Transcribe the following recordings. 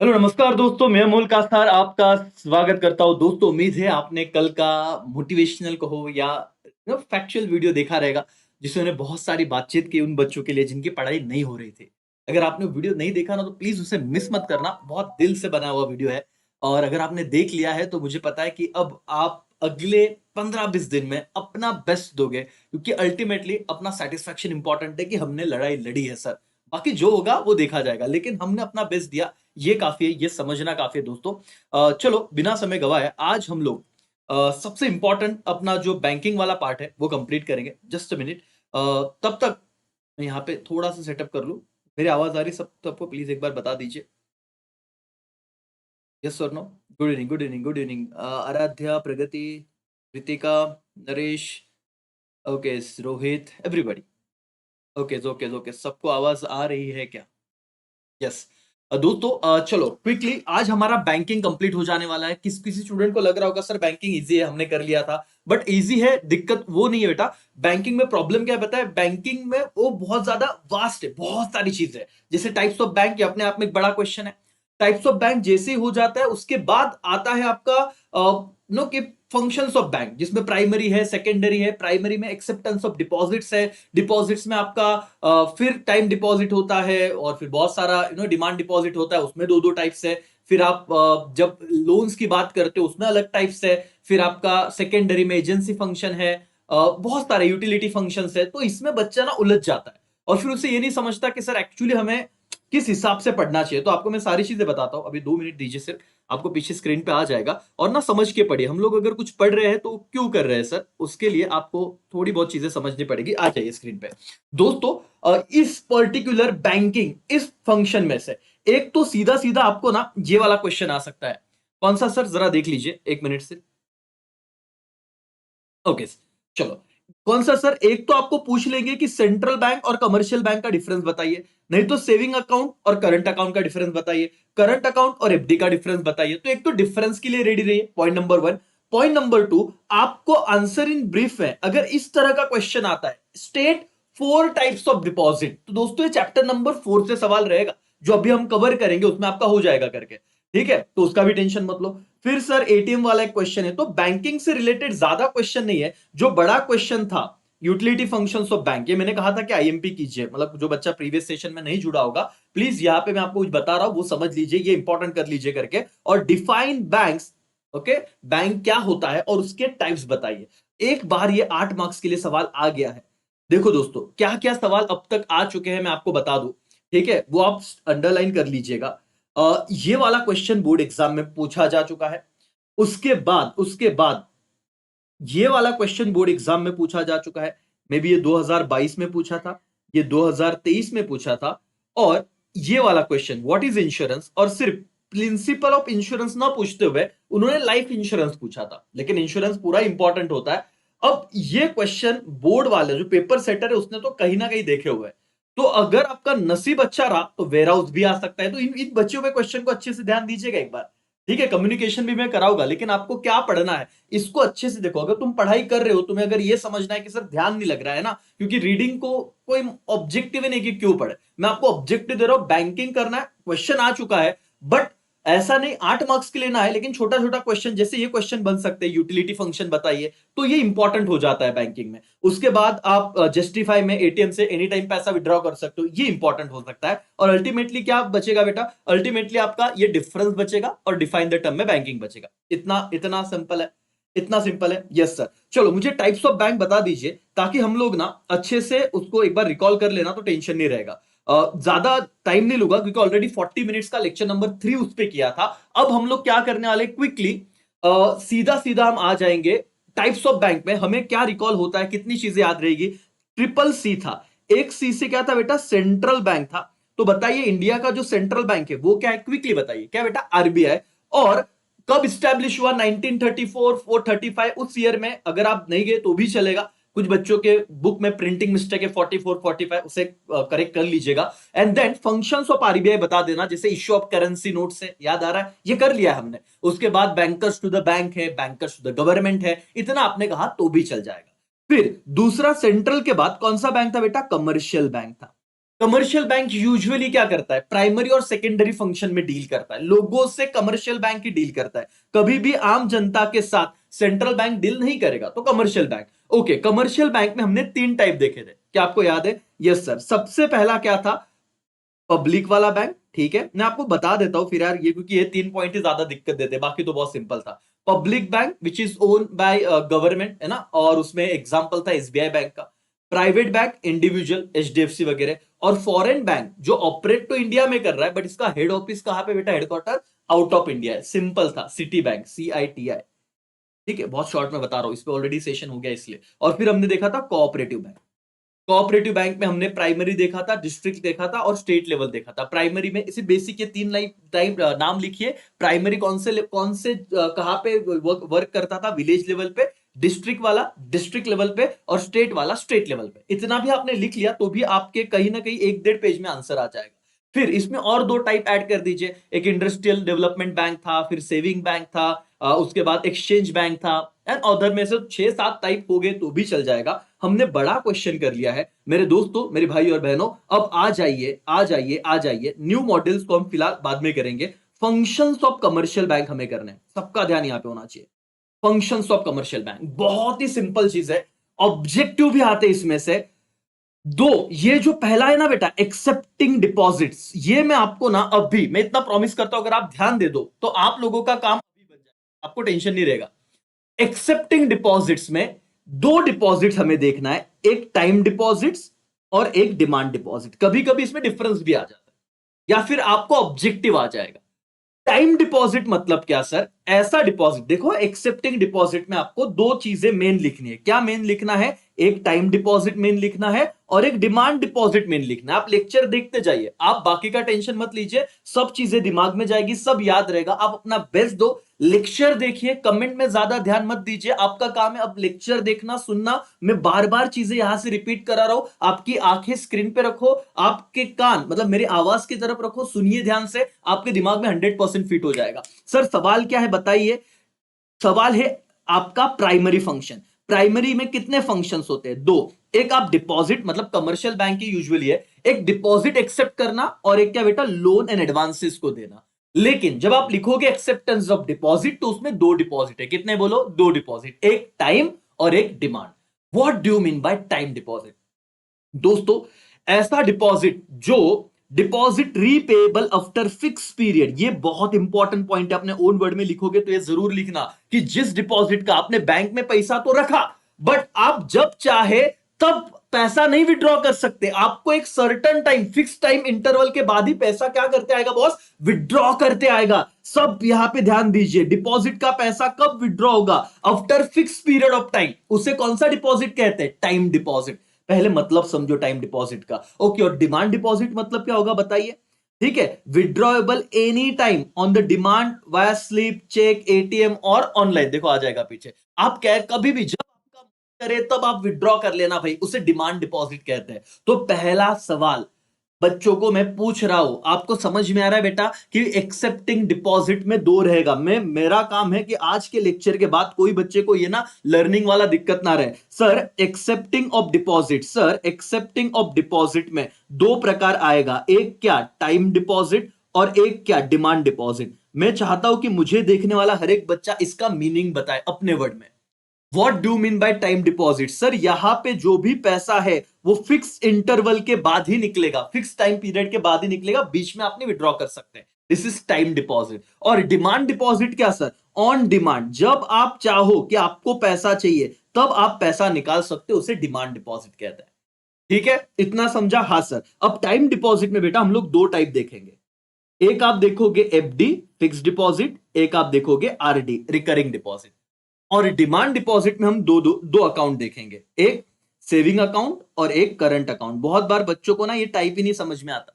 Hello नमस्कार दोस्तों, मैं अमोल कास्तार आपका स्वागत करता हूँ। दोस्तों, उम्मीद है आपने कल का मोटिवेशनल कहो या फैक्चुअल वीडियो देखा रहेगा, जिसमें उन्होंने बहुत सारी बातचीत की उन बच्चों के लिए जिनकी पढ़ाई नहीं हो रही थी। अगर आपने वीडियो नहीं देखा ना तो प्लीज उसे मिस मत करना, बहुत दिल से बना हुआ वीडियो है। और अगर आपने देख लिया है तो मुझे पता है कि अब आप अगले 15-20 दिन में अपना बेस्ट दोगे, क्योंकि अल्टीमेटली अपना सेटिस्फैक्शन इंपॉर्टेंट है कि हमने लड़ाई लड़ी है सर। बाकी जो होगा वो देखा जाएगा, लेकिन हमने अपना बेस्ट दिया, ये काफी है, ये समझना काफी है दोस्तों। चलो बिना समय गवाए आज हम लोग सबसे इंपॉर्टेंट अपना जो बैंकिंग वाला पार्ट है वो कंप्लीट करेंगे। जस्ट अ मिनट, तब तक मैं यहाँ पे थोड़ा सा सेटअप कर लूँ। मेरी आवाज आ रही सब सबको? प्लीज एक बार बता दीजिए, यस और no. Good evening, good evening, good evening. Aaradhya, Pragati, Ritika, Naresh, okay, Rohit, everybody. Okay okay okay, सबको आवाज आ रही है क्या? यस। दोस्तों, चलो क्विकली आज हमारा बैंकिंग कंप्लीट हो जाने वाला है। किसी स्टूडेंट को लग रहा होगा सर बैंकिंग इजी है, हमने कर लिया था। बट इजी है, दिक्कत वो नहीं है बेटा। बैंकिंग में प्रॉब्लम क्या है पता है? बैंकिंग में वो बहुत ज्यादा वास्ट है, बहुत सारी चीजें हैं। जैसे टाइप्स ऑफ बैंक, ये अपने आप में एक बड़ा क्वेश्चन है। टाइप्स ऑफ बैंक जैसे ही हो जाता है उसके बाद आता है आपका नो कि फंक्शंस ऑफ बैंक, जिसमें प्राइमरी है, सेकेंडरी है। प्राइमरी में एक्सेप्टेंस ऑफ डिपॉजिट्स है, डिपॉजिट्स में आपका फिर टाइम डिपॉजिट होता है, और फिर बहुत सारा डिमांड डिपॉजिट होता है, उसमें दो दो टाइप्स है। फिर आप जब लोन्स की बात करते हो उसमें अलग टाइप्स है। फिर आपका सेकेंडरी में एजेंसी फंक्शन है, बहुत सारे यूटिलिटी फंक्शंस है। तो इसमें बच्चा ना उलझ जाता है, और फिर उसे ये नहीं समझता कि सर एक्चुअली हमें किस हिसाब से पढ़ना चाहिए। तो आपको मैं सारी चीजें बताता हूं, अभी 2 मिनट दीजिए सिर्फ। आपको पीछे स्क्रीन पे आ जाएगा, और ना समझ के पढ़िए। हम लोग अगर कुछ पढ़ रहे हैं तो क्यों कर रहे हैं सर, उसके लिए आपको थोड़ी बहुत चीजें समझनी पड़ेगी। आ जाइए स्क्रीन पे। दोस्तों, इस पर्टिकुलर बैंकिंग इस फंक्शन में से एक तो सीधा सीधा आपको ना ये वाला क्वेश्चन आ सकता है। कौन सा सर, जरा देख लीजिए 1 मिनट से। ओके, चलो। कौन सा सर? एक तो आपको पूछ लेंगे कि सेंट्रल बैंक और कमर्शियल बैंक का डिफरेंस बताइए। नहीं तो सेविंग अकाउंट और करंट अकाउंट का डिफरेंस बताइए। करंट अकाउंट और एफडी का डिफरेंस बताइए। तो एक तो डिफरेंस के लिए रेडी रहिए, पॉइंट नंबर 1। पॉइंट नंबर 2, आपको आंसर इन ब्रीफ है। अगर इस तरह का क्वेश्चन आता है, स्टेट 4 टाइप्स ऑफ डिपॉजिट, तो दोस्तों ये चैप्टर नंबर 4 से सवाल रहेगा, जो अभी हम कवर करेंगे उसमें आपका हो जाएगा करके। ठीक है, तो उसका भी टेंशन मत लो। फिर सर एटीएम वाला एक क्वेश्चन है। तो बैंकिंग से रिलेटेड ज्यादा क्वेश्चन नहीं है। जो बड़ा क्वेश्चन था, यूटिलिटी फंक्शंस ऑफ बैंक, ये मैंने कहा था कि आईएमपी कीजिए। मतलब जो बच्चा प्रीवियस सेशन में नहीं जुड़ा होगा, प्लीज यहाँ पे मैं आपको कुछ बता रहा हूं वो समझ लीजिए, ये इंपॉर्टेंट कर लीजिए करके। और डिफाइन बैंक्स, ओके, बैंक क्या होता है और उसके टाइप्स बताइए। एक बार ये 8 मार्क्स के लिए सवाल आ गया है। देखो दोस्तों, क्या क्या सवाल अब तक आ चुके हैं मैं आपको बता दूं। ठीक है, वो आप अंडरलाइन कर लीजिएगा। ये वाला क्वेश्चन बोर्ड एग्जाम में पूछा जा चुका है। उसके बाद ये वाला क्वेश्चन बोर्ड एग्जाम में पूछा जा चुका है। मे बी ये 2022 में पूछा था, ये 2023 में पूछा था। और ये वाला क्वेश्चन व्हाट इज इंश्योरेंस, और सिर्फ प्रिंसिपल ऑफ इंश्योरेंस ना पूछते हुए उन्होंने लाइफ इंश्योरेंस पूछा था, लेकिन इंश्योरेंस पूरा इंपॉर्टेंट होता है। अब ये क्वेश्चन बोर्ड वाले जो पेपर सेटर है उसने तो कहीं ना कहीं देखे हुए हैं। तो अगर आपका नसीब अच्छा रहा तो वेयर हाउस भी आ सकता है। तो इन इन बच्चों पे क्वेश्चन को अच्छे से ध्यान दीजिएगा एक बार। ठीक है, कम्युनिकेशन भी मैं कराऊंगा, लेकिन आपको क्या पढ़ना है इसको अच्छे से देखो। अगर तुम पढ़ाई कर रहे हो, तुम्हें अगर ये समझना है कि सर ध्यान नहीं लग रहा है ना, क्योंकि रीडिंग को कोई ऑब्जेक्टिव ही नहीं कि क्यों पढ़े। मैं आपको ऑब्जेक्टिव दे रहा हूं, बैंकिंग करना है, क्वेश्चन आ चुका है। बट ऐसा नहीं 8 मार्क्स के लेना है, लेकिन छोटा छोटा क्वेश्चन, जैसे ये क्वेश्चन बन सकते हैं, यूटिलिटी फंक्शन बताइए। तो ये इंपॉर्टेंट हो जाता है बैंकिंग में। उसके बाद आप जस्टिफाई में एटीएम से एनी टाइम पैसा विड्रॉ कर सकते हो, ये इंपॉर्टेंट हो सकता है। और अल्टीमेटली क्या बचेगा बेटा? अल्टीमेटली आपका ये डिफरेंस बचेगा और डिफाइन द टर्म में बैंकिंग बचेगा। इतना इतना सिंपल है, इतना सिंपल है। Yes sir. चलो मुझे टाइप्स ऑफ बैंक बता दीजिए, ताकि हम लोग ना अच्छे से उसको एक बार रिकॉल कर लेना, तो टेंशन नहीं रहेगा। ज्यादा टाइम नहीं लूंगा, क्योंकि ऑलरेडी 40 मिनट्स का लेक्चर नंबर 3 उस पे किया था। अब हम लोग क्या करने वाले, क्विकली सीधा सीधा हम आ जाएंगे टाइप्स ऑफ बैंक में। हमें क्या रिकॉल होता है, कितनी चीजें याद रहेगी। ट्रिपल सी था, एक सी से क्या था बेटा? सेंट्रल बैंक था। तो बताइए इंडिया का जो सेंट्रल बैंक है वो क्या है, क्विकली बताइए। क्या बेटा? आरबीआई। और कब स्टैब्लिश हुआ? 1934 435 उस ईयर में। अगर आप नहीं गए तो भी चलेगा, कुछ बच्चों के बुक में प्रिंटिंग मिस्टेक है 44 45, उसे करेक्ट कर लीजिएगा। And then functions of RBI बता देना, जैसे इश्यू ऑफ करेंसी नोट से याद आ रहा है, ये कर लिया है हमने। उसके बाद बैंकर्स टू द बैंक है, बैंकर्स टू द गवर्नमेंट है, इतना आपने कहा तो भी चल जाएगा। फिर दूसरा सेंट्रल के बाद कौन सा बैंक था बेटा? कमर्शियल बैंक था। कमर्शियल बैंक यूजुअली क्या करता है, प्राइमरी और सेकेंडरी फंक्शन में डील करता है, लोगों से कमर्शियल बैंक ही डील करता है, कभी भी आम जनता के साथ सेंट्रल बैंक डील नहीं करेगा, तो commercial bank. Okay, commercial bank में हमने 3 टाइप देखे थे, क्या आपको याद है? Yes sir. सबसे पहला क्या था? पब्लिक वाला बैंक। ठीक है, मैं आपको बता देता हूं फिर यार, ये क्योंकि ये 3 पॉइंट ही ज्यादा दिक्कत देते हैं, बाकी तो बहुत सिंपल था। Public bank which is own by government, है ना, और उसमें एग्जांपल था एसबीआई बैंक का। प्राइवेट बैंक इंडिविजुअल एचडीएफसी वगैरह। और फॉरेन बैंक जो ऑपरेट तो इंडिया में कर रहा है, बट इसका हेड ऑफिस कहां पे बेटा, हेडक्वार्टर आउट ऑफ इंडिया है। सिंपल था, सिटी बैंक, CITI। ठीक है, बहुत शॉर्ट में बता रहा हूं, इस पे ऑलरेडी सेशन हो गया इसलिए। और फिर हमने देखा था कोऑपरेटिव बैंक। कोऑपरेटिव बैंक में हमने प्राइमरी देखा था, डिस्ट्रिक्ट देखा था और स्टेट लेवल देखा था। प्राइमरी में इसे बेसिक ये 3 लाइन टाइप नाम लिखिए। प्राइमरी कौन से कहां पे वर्क करता था, विलेज लेवल पे। डिस्ट्रिक्ट वाला डिस्ट्रिक्ट लेवल पे, और स्टेट वाला स्टेट लेवल पे। इतना भी आपने लिख लिया तो भी आपके कहीं ना कहीं 1-1.5 पेज में आंसर आ जाएगा। फिर इसमें और 2 टाइप ऐड कर दीजिए, एक इंडस्ट्रियल डेवलपमेंट बैंक था, फिर सेविंग बैंक था, उसके बाद एक्सचेंज बैंक था, एंड अदर में से 6-7 टाइप हो गए तो भी चल जाएगा। हमने बड़ा क्वेश्चन कर लिया है मेरे दोस्तों, मेरे भाई और बहनों। अब आ जाइए आ जाइए आ जाइए, न्यू मॉडल्स को हम फिलहाल बाद में करेंगे। फंक्शंस ऑफ कमर्शियल बैंक हमें करने हैं, सबका ध्यान यहां पे होना चाहिए। फंक्शंस ऑफ कमर्शियल बैंक बहुत ही सिंपल चीज है, ऑब्जेक्टिव भी आते हैं इसमें से दो। ये जो पहला है ना बेटा, एक्सेप्टिंग डिपॉजिट्स, ये मैं आपको ना अभी मैं इतना प्रॉमिस करता हूं, अगर आप ध्यान दे दो तो आप लोगों का काम अभी बन जाएगा, आपको टेंशन नहीं रहेगा। एक्सेप्टिंग डिपॉजिट्स में 2 डिपॉजिट हमें देखना है, एक टाइम डिपॉजिट्स और एक डिमांड डिपॉजिट। कभी कभी इसमें डिफरेंस भी आ जाता है, या फिर आपको ऑब्जेक्टिव आ जाएगा। टाइम डिपॉजिट मतलब क्या सर? ऐसा डिपॉजिट, देखो एक्सेप्टिंग डिपॉजिट में आपको 2 चीजें मेन लिखनी है। क्या मेन लिखना है? एक टाइम डिपॉजिट मेन लिखना है और एक डिमांड डिपॉजिट मेन लिखना है। आप लेक्चर देखते जाइए, आप बाकी का टेंशन मत लीजिए, सब चीजें दिमाग में जाएगी, सब याद रहेगा। आप अपना बेस्ट दो, लेक्चर देखिए, कमेंट में ज्यादा ध्यान मत दीजिए। आपका काम है अब लेक्चर देखना, सुनना। मैं बार बार चीजें यहां से रिपीट करा रहा हूं, आपकी आंखें स्क्रीन पे रखो, आपके कान मतलब मेरी आवाज की तरफ रखो, सुनिए ध्यान से, आपके दिमाग में 100% फिट हो जाएगा। सर सवाल क्या है बताइए? सवाल है आपका प्राइमरी फंक्शन। प्राइमरी में कितने फंक्शंस होते हैं? 2। एक आप डिपॉजिट, मतलब कमर्शियल बैंक की यूजुअली है, एक डिपॉजिट एक्सेप्ट करना और एक क्या बेटा, लोन एंड एडवांसेस को देना। लेकिन जब आप लिखोगे एक्सेप्टेंस ऑफ डिपॉजिट तो उसमें 2 डिपॉजिट है। कितने बोलो? 2 डिपॉजिट, एक टाइम और एक demand. What do you mean by time deposit? दोस्तों, ऐसा डिपॉजिट जो deposit repayable after fix period, ये बहुत इंपॉर्टेंट पॉइंट है। अपने ओन वर्ड में लिखोगे तो ये जरूर लिखना कि जिस डिपॉजिट का आपने बैंक में पैसा तो रखा, बट आप जब चाहे तब पैसा नहीं विड्रॉ कर सकते। आपको एक certain time, fix time interval के बाद ही पैसा क्या करते आएगा बॉस? विड्रॉ करते आएगा। सब यहां पे ध्यान दीजिए, डिपॉजिट का पैसा कब विड्रॉ होगा? After fix period of time. उसे कौन सा डिपॉजिट कहते हैं? Time deposit. पहले मतलब समझो टाइम डिपॉजिट का। ओके, और डिमांड डिपॉजिट मतलब क्या होगा बताइए? ठीक है, withdrawable any time on the demand via slip, cheque, ATM और ऑनलाइन। देखो आ जाएगा पीछे। आप क्या कभी भी जब आपका मन करे तब आप विड्रॉ कर लेना भाई, उसे डिमांड डिपॉजिट कहते हैं। तो पहला सवाल बच्चों को मैं पूछ रहा हूं, आपको समझ में आ रहा है बेटा कि एक्सेप्टिंग डिपॉजिट में 2 रहेगा। मेरा काम है कि आज के लेक्चर के बाद कोई बच्चे को ये ना लर्निंग वाला दिक्कत ना रहे। Sir accepting of deposit, sir accepting of deposit में 2 प्रकार आएगा, एक क्या टाइम डिपॉजिट और एक क्या डिमांड डिपॉजिट। मैं चाहता हूं कि मुझे देखने वाला हर एक बच्चा इसका मीनिंग बताए अपने वर्ड में। What do mean by time deposit? Sir यहां पे जो भी पैसा है वो फिक्स इंटरवल के बाद ही निकलेगा, फिक्स टाइम पीरियड के बाद ही निकलेगा, बीच में आप नहीं विड्रॉ कर सकते। This is time deposit. और डिमांड डिपॉजिट क्या सर? ऑन डिमांड, जब आप चाहो कि आपको पैसा चाहिए तब आप पैसा निकाल सकते हो, उसे डिमांड डिपॉजिट कहते हैं। ठीक है, इतना समझा? हाँ सर। अब टाइम डिपॉजिट में बेटा हम लोग 2 टाइप देखेंगे। एक आप देखोगे एफडी, फिक्स डिपॉजिट, एक आप देखोगे आरडी, रिकरिंग डिपॉजिट। और डिमांड डिपॉजिट में हम दो अकाउंट देखेंगे, एक सेविंग अकाउंट और एक करंट अकाउंट। बहुत बार बच्चों को ना ये टाइप ही नहीं समझ में आता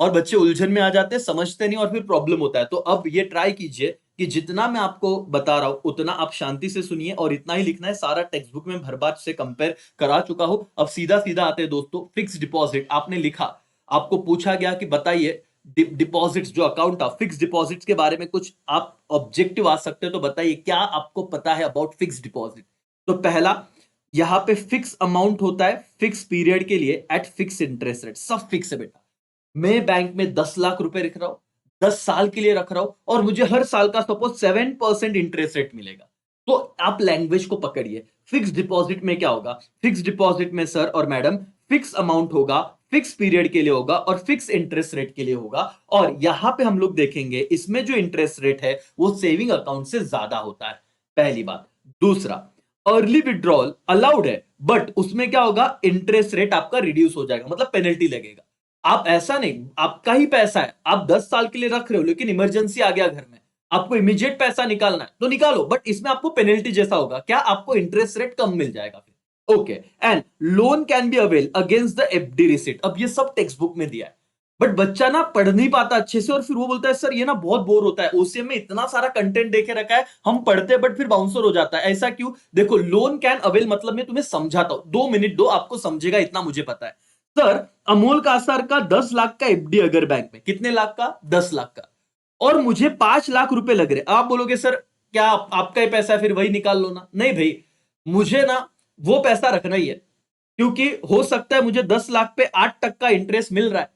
और बच्चे उलझन में आ जाते हैं, समझते नहीं और फिर प्रॉब्लम होता है। तो अब ये ट्राई कीजिए कि जितना मैं आपको बता रहा हूं उतना आप शांति से सुनिए, और इतना ही लिखना है। सारा टेक्स्ट बुक में भर बार से कंपेयर करा चुका हूं। अब सीधा सीधा आते हैं दोस्तों, फिक्स डिपॉजिट आपने लिखा, आपको पूछा गया कि बताइए डिपॉजिट्स जो अकाउंट था, फिक्स डिपॉजिट्स के बारे में कुछ आप ऑब्जेक्टिव आ सकते हैं तो बताइए क्या आपको पता है अबाउट फिक्स डिपॉजिट। तो पहला, यहां पे फिक्स अमाउंट होता है फिक्स पीरियड के लिए एट फिक्स इंटरेस्ट रेट, सब फिक्स है बेटा। मैं बैंक में 10 लाख रुपए रख रहा हूं, 10 साल के लिए रख रहा हूं, और मुझे हर साल का सपोज 7% इंटरेस्ट रेट मिलेगा। तो आप लैंग्वेज को पकड़िए। फिक्स डिपॉजिट में क्या होगा? फिक्स डिपॉजिट में सर और मैडम फिक्स अमाउंट होगा, फिक्स पीरियड के लिए होगा और फिक्स इंटरेस्ट रेट के लिए होगा। और यहां पे हम लोग देखेंगे इसमें जो इंटरेस्ट रेट है वो सेविंग अकाउंट से ज्यादा होता है, पहली बात। दूसरा, अर्ली विड्रॉल अलाउड है, बट उसमें क्या होगा? इंटरेस्ट रेट आपका रिड्यूस हो जाएगा, मतलब पेनल्टी लगेगा। आप ऐसा नहीं, आपका ही पैसा है, आप 10 साल के लिए रख रहे हो, लेकिन इमरजेंसी आ गया घर में, आपको इमीडिएट पैसा निकालना है तो निकालो, बट इसमें आपको पेनल्टी जैसा होगा। क्या? आपको इंटरेस्ट रेट कम मिल जाएगा फिर। Okay. And loan can be avail against the FD receipt. अब ये सब टेक्स्ट बुक में दिया है, बट बच्चा ना पढ़ नहीं पाता अच्छे से, और फिर वो बोलता है सर ये ना बहुत बोर होता है, ओसीएम में इतना सारा कंटेंट देके रखा है, हम पढ़ते हैं बट फिर बाउंसर हो जाता है, ऐसा क्यों? देखो, लोन कैन अवेल मतलब मैं तुम्हें समझाता हूं, 2 मिनट दो, आपको समझेगा इतना मुझे पता है। सर, अमोल कासार का 10 लाख का एफडी अगर बैंक में, कितने लाख का? 10 लाख का, और मुझे 5 लाख रुपए लग रहे। आप बोलोगे सर क्या आपका ही पैसा है, फिर वही निकाल लो ना। नहीं भाई, मुझे ना वो पैसा रखना ही है, क्योंकि हो सकता है मुझे 10 लाख पे 8% इंटरेस्ट मिल रहा है,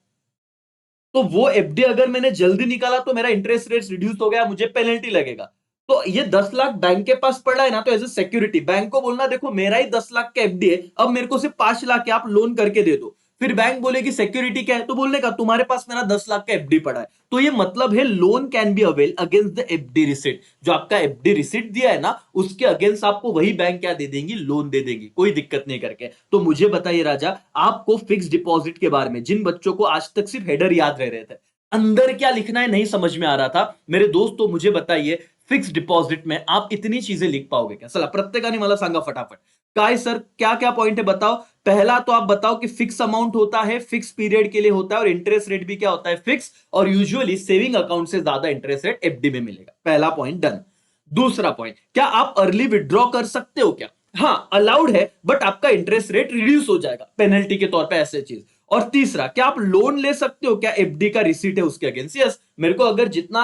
तो वो एफडी अगर मैंने जल्दी निकाला तो मेरा इंटरेस्ट रेट रिड्यूस हो गया, मुझे पेनल्टी लगेगा। तो ये 10 लाख बैंक के पास पड़ा है ना, तो एज ए सिक्योरिटी बैंक को बोलना देखो मेरा ही 10 लाख का एफडी है, अब मेरे को सिर्फ 5 लाख आप लोन करके दे दो। फिर बैंक बोलेगी सिक्योरिटी क्या है, तो बोलने का तुम्हारे पास मेरा 10 लाख का एफडी पड़ा है। तो ये मतलब है loan can be avail against the FD receipt. जो आपका एफडी रिसिट दिया है ना, उसके अगेंस्ट आपको वही बैंक क्या दे देंगी? लोन दे देगी, कोई दिक्कत नहीं करके। तो मुझे बताइए राजा, आपको फिक्स डिपॉजिट के बारे में, जिन बच्चों को आज तक सिर्फ हेडर याद रह रहे थे, अंदर क्या लिखना है नहीं समझ में आ रहा था, मेरे दोस्त तो मुझे बताइए फिक्स डिपॉजिट में आप इतनी चीजें लिख पाओगे क्या? चला प्रत्येकाने मला सांगा फटाफट। काय सर क्या क्या पॉइंट है बताओ। पहला तो आप बताओ कि फिक्स अमाउंट होता है, फिक्स पीरियड के लिए होता है, और इंटरेस्ट रेट भी क्या होता है? फिक्स। और यूजुअली सेविंग अकाउंट से ज्यादा इंटरेस्ट रेट एफडी में मिलेगा। पहला पॉइंट डन। दूसरा पॉइंट, क्या आप अर्ली विड्रॉ कर सकते हो क्या? हाँ, अलाउड है, बट आपका इंटरेस्ट रेट रिड्यूस हो जाएगा पेनल्टी के तौर पे, ऐसे चीज। और तीसरा, क्या आप लोन ले सकते हो क्या? एफडी का रिसीट है उसके अगेंस्ट। यस, मेरे को अगर जितना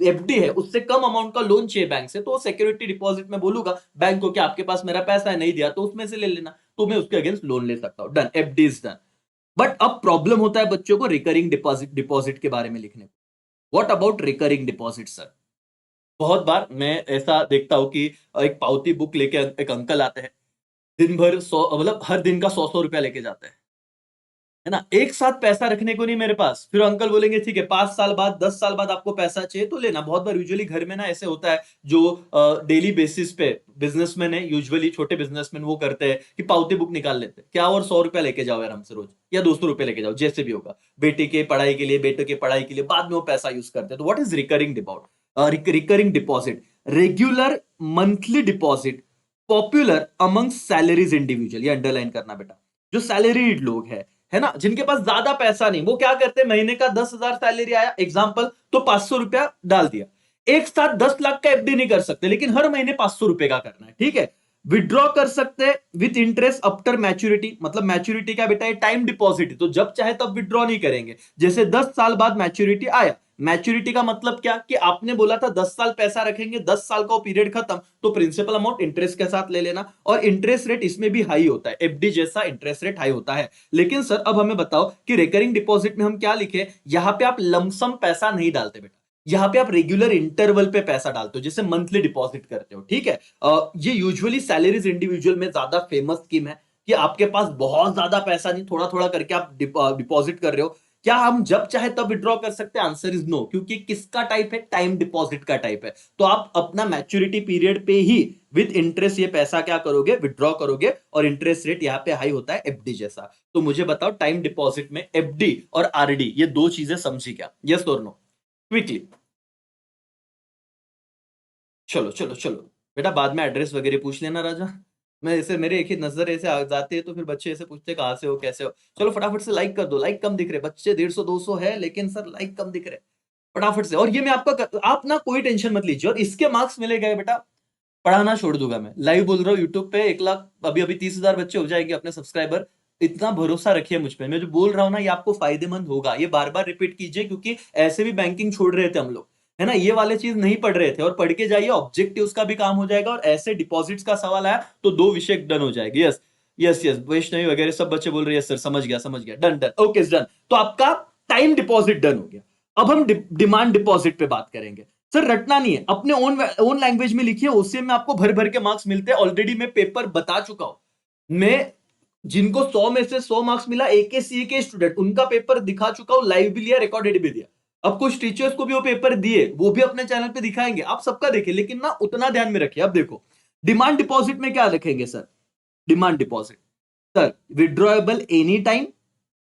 एफडी है उससे कम अमाउंट का लोन चाहिए बैंक से, तो सिक्योरिटी डिपॉजिट में बोलूंगा बैंक को कि आपके पास मेरा पैसा है, नहीं दिया तो उसमें से ले लेना, तो मैं उसके अगेंस्ट लोन ले सकता हूं। Done, FD is done. But अब प्रॉब्लम होता है बच्चों को रिकरिंग डिपॉजिट डिपॉजिट के बारे में लिखने को। What about recurring deposit sir? बहुत बार मैं ऐसा देखता हूं कि एक पावती बुक लेके एक अंकल आते हैं, दिन भर 100, मतलब हर दिन का 100-100 रुपया लेके जाते हैं, है ना? एक साथ पैसा रखने को नहीं मेरे पास। फिर अंकल बोलेंगे ठीक है, 5 साल बाद 10 साल बाद आपको पैसा चाहिए तो लेना। बहुत बार यूजुअली घर में ना ऐसे होता है, जो डेली बेसिस पे बिजनेसमैन है, यूजुअली छोटे बिजनेसमैन, वो करते हैं कि पावती बुक निकाल लेते हैं, क्या और 100 रुपया लेके जाओ आराम से रोज, या 200 रुपये लेके जाओ, जैसे भी होगा, बेटे के पढ़ाई के लिए, बेटे के पढ़ाई के लिए, बाद में वो पैसा यूज करते हैं। तो what is recurring deposit? Recurring deposit, regular monthly deposit, popular among salaries individual. ये अंडरलाइन करना बेटा। जो सैलरीड लोग है ना, जिनके पास ज्यादा पैसा नहीं, वो क्या करते हैं, महीने का 10,000 सैलरी आया एग्जाम्पल, तो 500 रुपया डाल दिया। एक साथ 10 लाख का एफडी नहीं कर सकते, लेकिन हर महीने 500 रुपए का करना है, ठीक है। विड्रॉ कर सकते हैं विथ इंटरेस्ट आफ्टर मैच्योरिटी। मतलब मैच्योरिटी क्या बेटा? टाइम डिपॉजिट, तो जब चाहे तब विड्रॉ नहीं करेंगे। जैसे 10 साल बाद मैच्योरिटी आया, मैच्योरिटी का मतलब क्या कि आपने बोला था 10 साल पैसा रखेंगे, 10 साल का पीरियड खत्म, तो प्रिंसिपल अमाउंट इंटरेस्ट के साथ ले लेना। और इंटरेस्ट रेट इसमें भी हाई होता है, एफडी जैसा इंटरेस्ट रेट हाई होता है। लेकिन सर अब हमें बताओ कि रिकरिंग डिपॉजिट में हम क्या लिखे? यहां पे आप लमसम पैसा नहीं डालते बेटा, यहां पे आप रेगुलर इंटरवल पे पैसा डालते हो, जैसे मंथली डिपॉजिट करते हो, ठीक है। ये यूजुअली सैलरीज इंडिविजुअल में ज्यादा फेमस स्कीम है कि आपके पास बहुत ज्यादा पैसा नहीं, थोड़ा थोड़ा करके आप डिपॉजिट कर रहे हो। क्या हम जब चाहे तब विड्रॉ कर सकते हैं? आंसर इज नो, क्योंकि किसका टाइप है? टाइम डिपॉजिट का टाइप है। तो आप अपना मैच्योरिटी पीरियड पे ही विद इंटरेस्ट ये पैसा क्या करोगे? विड्रॉ करोगे, और इंटरेस्ट रेट यहाँ पे हाई होता है एफडी जैसा। तो मुझे बताओ, टाइम डिपॉजिट में एफडी और आरडी, ये दो चीजें समझी क्या? यस और नो, क्विकली। चलो चलो चलो बेटा, बाद में एड्रेस वगैरह पूछ लेना राजा। मैं ऐसे, मेरे एक ही नजर ऐसे आ जाती है, तो फिर बच्चे ऐसे पूछते हैं कहाँ से हो, कैसे हो। चलो फटाफट से लाइक कर दो, लाइक कम दिख रहे बच्चे, 150-200 है, लेकिन सर लाइक कम दिख रहे। फटाफट से। और ये मैं आप ना कोई टेंशन मत लीजिए, और इसके मार्क्स मिले गए बेटा, पढ़ाना छोड़ दूंगा मैं। लाइव बोल रहा हूँ यूट्यूब पे, 1 लाख अभी अभी 30,000 बच्चे हो जाएंगे अपने सब्सक्राइबर। इतना भरोसा रखिए मुझ पे, मैं जो बोल रहा हूँ ना ये आपको फायदेमंद होगा। ये बार बार रिपीट कीजिए, क्योंकि ऐसे भी बैंकिंग छोड़ रहे थे हम लोग, है ना, ये वाले चीज नहीं पढ़ रहे थे और पढ़ के जाइए, ऑब्जेक्टिव्स का भी काम हो जाएगा और ऐसे डिपॉजिट्स का सवाल आया तो 2 विषय डन हो जाएंगे। यस यस यस, वैष्णवी वगैरह सब बच्चे बोल रहे हैं सर, समझ गया, डन डन, ओके डन। तो आपका टाइम डिपॉजिट डन हो गया। अब हम डिमांड डिपॉजिट पे बात करेंगे। सर रटना नहीं है, अपने ओन लैंग्वेज में लिखिए, उससे में आपको भर भर के मार्क्स मिलते हैं। ऑलरेडी मैं पेपर बता चुका हूं। मैं जिनको 100 में से 100 मार्क्स मिला, AKCA के स्टूडेंट, उनका पेपर दिखा चुका हूं, लाइव भी लिया, रिकॉर्डेड भी दिया। अब कुछ टीचर्स को भी वो पेपर दिए, वो भी अपने चैनल पे दिखाएंगे, आप सबका देखिए, लेकिन ना उतना ध्यान में रखिए। अब देखो डिमांड डिपॉजिट में क्या रखेंगे sir, demand deposit sir withdrawable any time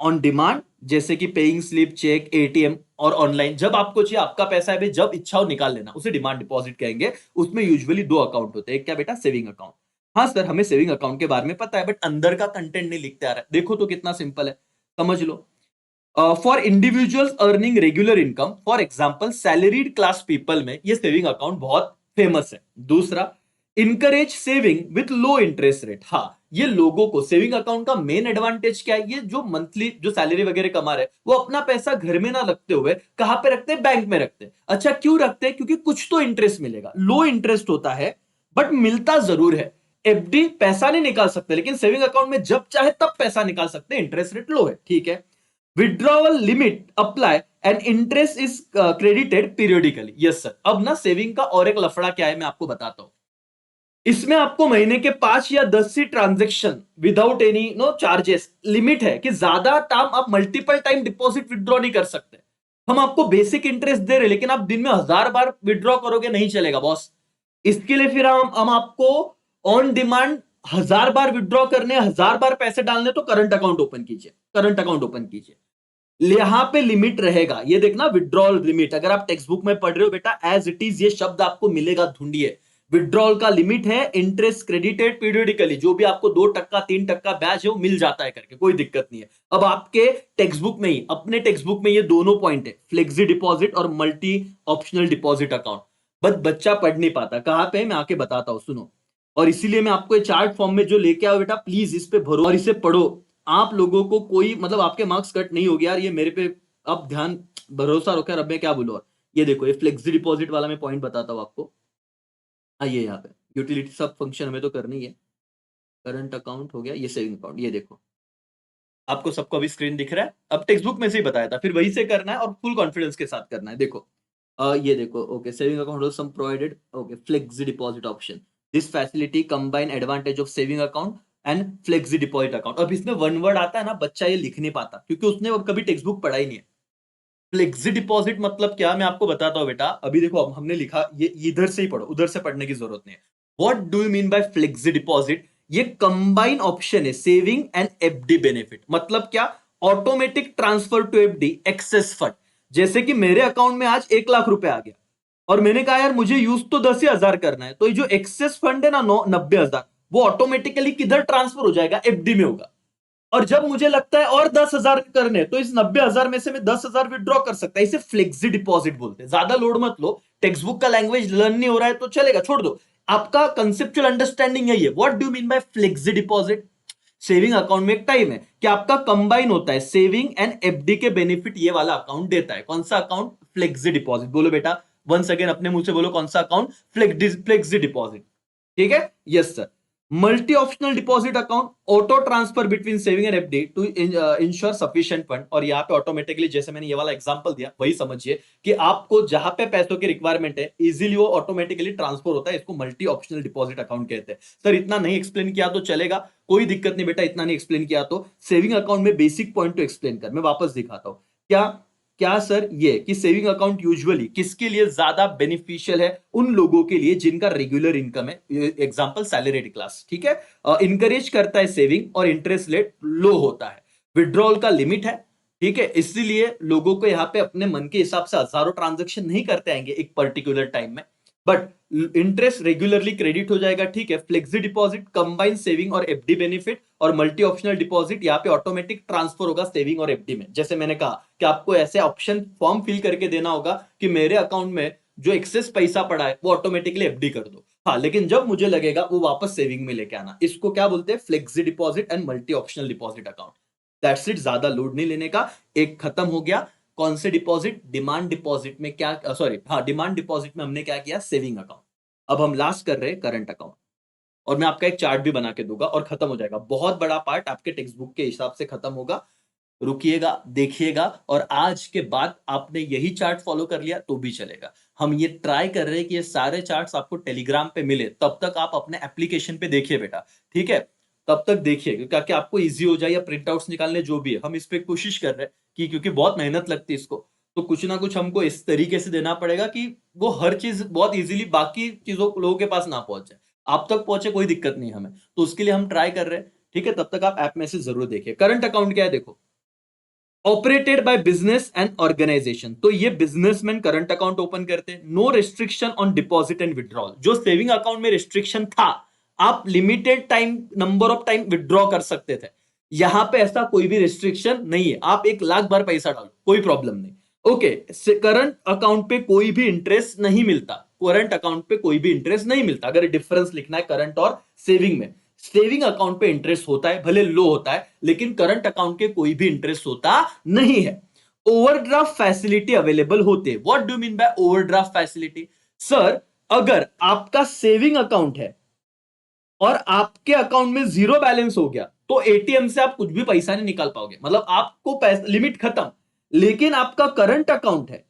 on demand, जैसे कि पेइंग स्लिप, चेक, ATM और ऑनलाइन, जब आपको चाहिए आपका पैसा है भाई, जब इच्छा हो निकाल लेना, उसे डिमांड डिपॉजिट कहेंगे। उसमें यूजुअली 2 अकाउंट होते हैं, एक क्या बेटा, सेविंग अकाउंट। हाँ सर हमें सेविंग अकाउंट के बारे में पता है, बट अंदर का कंटेंट नहीं लिखते आ रहा है। देखो तो कितना सिंपल है, समझ लो। For individuals earning regular income, for example salaried class people में ये सेविंग अकाउंट बहुत फेमस है। दूसरा, encourage saving with low interest rate. हाँ, ये लोगों को सेविंग अकाउंट का मेन एडवांटेज क्या है, ये जो मंथली जो सैलरी वगैरह कमा रहे हैं, वो अपना पैसा घर में ना रखते हुए कहां पे रखते हैं, बैंक में रखते हैं। अच्छा क्यों रखते हैं, क्योंकि कुछ तो इंटरेस्ट मिलेगा, लो इंटरेस्ट होता है बट मिलता जरूर है। FD पैसा नहीं निकाल सकते, लेकिन सेविंग अकाउंट में जब चाहे तब पैसा निकाल सकते हैं, इंटरेस्ट रेट लो है, ठीक है। Withdrawal limit apply and interest is credited periodically. Yes sir, अब ना सेविंग का और एक लफड़ा क्या है मैं आपको बताता हूं। इसमें आपको महीने के 5 या 10 सी transaction without any no charges, limit है कि ज्यादा टाइम आप मल्टीपल टाइम डिपॉजिट विड्रॉ नहीं कर सकते। हम आपको बेसिक इंटरेस्ट दे रहे, लेकिन आप दिन में 1000 बार विड्रॉ करोगे नहीं चलेगा बॉस। इसके लिए फिर हम आपको ऑन डिमांड 1000 बार विड्रॉ करने, 1000 बार पैसे डालने, तो करंट अकाउंट ओपन कीजिए, करंट अकाउंट ओपन कीजिए। यहां पे लिमिट रहेगा, ये देखना विड्रॉल लिमिट, अगर आप टेक्स्ट बुक में पढ़ रहे हो बेटा, एज इट इज ये शब्द आपको मिलेगा, ढूंढिए। विड्रॉल का लिमिट है इंटरेस्ट क्रेडिटेड पीरियडिकली, जो भी आपको 2% 3% ब्याज है वो मिल जाता है करके, कोई दिक्कत नहीं है। अब आपके टेक्स्ट बुक में ही, अपने टेक्स्ट बुक में ये दोनों पॉइंट है, फ्लेक्सी डिपॉजिट और मल्टी ऑप्शनल डिपॉजिट अकाउंट। बस बच्चा पढ़ नहीं पाता, कहां पे मैं आके बताता हूं, सुनो। और इसीलिए मैं आपको चार्ट फॉर्म में जो लेके आओ बेटा, प्लीज इस पे भरो और इसे पढ़ो। आप लोगों को कोई मतलब आपके मार्क्स कट नहीं हो गया यार, ये मेरे पे अब ध्यान भरोसा रखो यार, अब मैं क्या बोलूं। और ये देखो, ये फ्लेक्सी डिपॉजिट वाला मैं पॉइंट बताता हूं आपको। आइए यहाँ पे यूटिलिटी सब फंक्शन हमें तो करनी है। करंट अकाउंट हो गया, ये सेविंग अकाउंट, ये देखो आपको सबको अभी स्क्रीन दिख रहा है। अब टेक्स्ट बुक में से ही बताया था, फिर वही से करना है और फुल कॉन्फिडेंस के साथ करना है। देखो ये देखो, okay, saving account some provided, okay, flexi deposit option, this facility combine advantage of saving account and flexi deposit account. अब इसमें वन वर्ड आता है ना, बच्चा ये लिख नहीं पाता क्योंकि उसने कभी टेक्स्ट बुक पढ़ा ही नहीं है। फ्लेक्सी डिपॉजिट मतलब क्या, मैं आपको बताता हूं बेटा। अभी देखो, अब हमने लिखा, ये इधर से ही पढ़ो, उधर से पढ़ने की जरूरत नहीं है। What do you mean by flexi deposit, ये कंबाइन ऑप्शन है सेविंग एंड FD बेनिफिट। मतलब क्या, automatic transfer to FD excess fund. जैसे कि मेरे अकाउंट में आज 1 लाख रुपए आ गया और मैंने कहा यार मुझे यूज तो 10,000 करना है, तो ये जो एक्सेस फंड है ना 90,000, वो ऑटोमेटिकली किधर ट्रांसफर हो जाएगा, FD में होगा। और जब मुझे लगता है और 10,000 करने, तो इस 90,000 में से मैं 10,000 विड्रॉ कर सकता है। इसे फ्लेक्सी डिपॉजिट बोलते हैं। ज्यादा लोड मत लो, टेक्स्ट बुक का लैंग्वेज लर्न नहीं हो रहा है तो चलेगा, छोड़ दो। आपका कंसेप्चुअल अंडरस्टैंडिंग यही है। What do mean by flexi deposit, saving account में एक टाइम है कि आपका कंबाइन होता है सेविंग एंड FD के बेनिफिट, ये वाला अकाउंट देता है। कौन सा अकाउंट, फ्लेक्सी डिपॉजिट। बोलो बेटा वंस अगेन अपने मुंह से बोलो, कौन सा अकाउंट, फ्लेक्सी डिपॉजिट, ठीक है। Yes sir. Multi optional deposit account, auto transfer between saving and FD to ensure sufficient fund. और यहाँ पे ऑटोमेटिकली, जैसे मैंने ये वाला एग्जांपल दिया, वही समझिए कि आपको जहां पे पैसों की रिक्वायरमेंट है, इजीली वो ऑटोमेटिकली ट्रांसफर होता है। इसको मल्टी ऑप्शनल डिपॉजिट अकाउंट कहते हैं। सर इतना नहीं एक्सप्लेन किया तो चलेगा, कोई दिक्कत नहीं बेटा, इतना नहीं एक्सप्लेन किया तो। सेविंग अकाउंट में बेसिक पॉइंट तो एक्सप्लेन कर, मैं वापस दिखाता हूं। क्या क्या सर, ये कि सेविंग अकाउंट यूजुअली किसके लिए ज्यादा बेनिफिशियल है, उन लोगों के लिए जिनका रेगुलर इनकम है, एग्जांपल सैलरीड क्लास, ठीक है। इंकरेज करता है सेविंग और इंटरेस्ट रेट लो होता है। विड्रॉल का लिमिट है, ठीक है, इसीलिए लोगों को यहाँ पे अपने मन के हिसाब से हजारों ट्रांजेक्शन नहीं करते आएंगे एक पर्टिकुलर टाइम में, बट इंटरेस्ट रेगुलरली क्रेडिट हो जाएगा, ठीक है। फ्लेक्सी डिपॉजिट कंबाइन सेविंग और FD बेनिफिट, और मल्टी ऑप्शनल डिपॉजिट यहाँ पे ऑटोमेटिक ट्रांसफर होगा सेविंग और FD में। जैसे मैंने कहा कि आपको ऐसे ऑप्शन फॉर्म फिल करके देना होगा कि मेरे अकाउंट में जो एक्सेस पैसा पड़ा है वो ऑटोमेटिकली FD कर दो, हाँ, लेकिन जब मुझे लगेगा वो वापस सेविंग में लेके आना। इसको क्या बोलते हैं, flexi deposit and multi optional deposit account. That's it, ज्यादा लोड नहीं लेने का। एक खत्म हो गया। कौन से डिपॉजिट? डिमांड डिपॉजिट में क्या, सॉरी हाँ, डिमांड डिपॉजिट में हमने क्या किया? Saving account. अब हम लास्ट कर रहे हैं करंट अकाउंट, और मैं आपका एक चार्ट भी बना के दूंगा और खत्म हो जाएगा। बहुत बड़ा पार्ट आपके टेक्स्ट बुक के हिसाब से खत्म होगा। रुकिएगा, देखिएगा, और आज के बाद आपने यही चार्ट फॉलो कर लिया तो भी चलेगा। हम ये ट्राई कर रहे हैं कि ये सारे चार्ट्स आपको टेलीग्राम पे मिले, तब तक आप अपने एप्लीकेशन पे देखिए बेटा, ठीक है? तब तक देखिए ताकि आपको इजी हो जाए, या प्रिंट आउट्स निकालने जो भी है, हम इस पे कोशिश कर रहे हैं कि, क्योंकि बहुत मेहनत लगती है इसको, तो कुछ ना कुछ हमको इस तरीके से देना पड़ेगा कि वो हर चीज बहुत इजीली बाकी चीजों लोगों के पास ना पहुंच जाए, आप तक पहुंचे कोई दिक्कत नहीं हमें, तो उसके लिए हम ट्राई कर रहे हैं, ठीक है? तब तक आप ऐप में से जरूर देखिए। करंट अकाउंट क्या है देखो, operated by business and organisation, तो ये बिजनेसमैन करंट अकाउंट ओपन करते हैं। No restriction on deposit and withdrawal, जो सेविंग अकाउंट में रिस्ट्रिक्शन था, आप limited time, number of time withdraw कर सकते थे, यहां पे ऐसा कोई भी रिस्ट्रिक्शन नहीं है, आप 1 लाख बार पैसा डालो कोई प्रॉब्लम नहीं। ओके, करंट अकाउंट पे कोई भी इंटरेस्ट नहीं मिलता, करंट अकाउंट पे कोई भी इंटरेस्ट नहीं मिलता, अगर डिफरेंस लिखना है करंट और सेविंग में। सेविंग अकाउंट पे इंटरेस्ट होता है, भले लो होता है, लेकिन करंट अकाउंट के कोई भी इंटरेस्ट होता नहीं है। ओवरड्राफ्ट फैसिलिटी अवेलेबल होते हैं। What do mean by overdraft facility? Sir, अगर आपका सेविंग अकाउंट है और आपके अकाउंट में 0 बैलेंस हो गया, तो एटीएम से आप कुछ भी पैसा नहीं निकाल पाओगे, मतलब आपको पैसा लिमिट खत्म। लेकिन आपका करंट अकाउंट है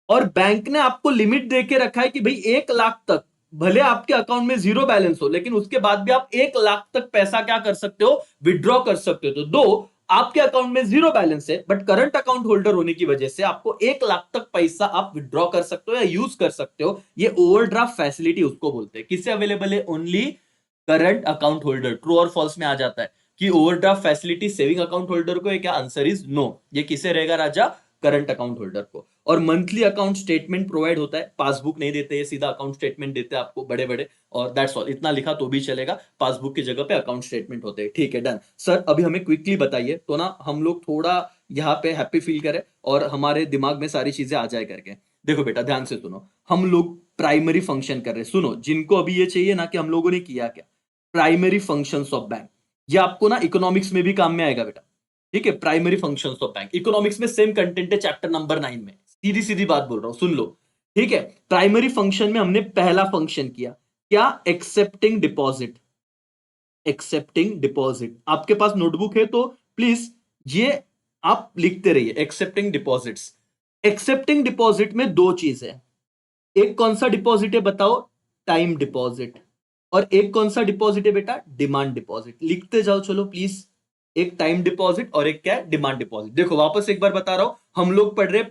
और बैंक ने आपको लिमिट दे के रखा है कि भाई 1 लाख तक, भले आपके अकाउंट में 0 बैलेंस हो, लेकिन उसके बाद भी आप 1 लाख तक पैसा क्या कर सकते हो? विड्रॉ कर सकते हो। तो दो आपके अकाउंट में 0 बैलेंस है, बट करंट अकाउंट होल्डर होने की वजह से आपको 1 लाख तक पैसा आप विड्रॉ कर सकते हो या यूज कर सकते हो। ये ओवरड्राफ्ट फैसिलिटी उसको बोलते हैं। किससे अवेलेबल है? Only current account holder. True और फॉल्स में आ जाता है कि overdraft facility saving account holder को है क्या? Answer is no. ये किसे रहेगा राजा? करंट अकाउंट होल्डर को। और मंथली अकाउंट स्टेटमेंट प्रोवाइड होता है, पासबुक नहीं देते, सीधा अकाउंट स्टेटमेंट देते हैं आपको बड़े बड़े, और दैट्स ऑल। इतना लिखा तो भी चलेगा, पासबुक की जगह पे अकाउंट स्टेटमेंट होते हैं, ठीक है? डन। सर अभी हमें क्विकली बताइए तो ना हम लोग थोड़ा यहाँ पे हैप्पी फील करें और हमारे दिमाग में सारी चीजें आ जाए करके। देखो बेटा ध्यान से सुनो, हम लोग प्राइमरी फंक्शन कर रहे हैं। सुनो, जिनको अभी ये चाहिए ना कि हम लोगों ने किया क्या, प्राइमरी फंक्शंस ऑफ बैंक, ये आपको ना इकोनॉमिक्स में भी काम में आएगा बेटा, ठीक है? Primary functions of bank economics में सेम कंटेंट है, चैप्टर नंबर 9 में। सीधी सीधी बात बोल रहा हूं, सुन लो, ठीक है? प्राइमरी फंक्शन में हमने पहला फंक्शन किया क्या? Accepting deposit. एक्सेप्टिंग डिपॉजिट, आपके पास नोटबुक है तो प्लीज ये आप लिखते रहिए, एक्सेप्टिंग डिपॉजिट्स। एक्सेप्टिंग डिपॉजिट में दो चीज है, एक कौन सा डिपॉजिट है बताओ? Time deposit. और एक कौन सा डिपॉजिट है बेटा? Demand deposit. लिखते जाओ चलो प्लीज, एक टाइम डिपॉजिट और एक क्या है? Demand deposit. देखो वापस एक बार बता रहा हूं, हम लोग पढ़ रहे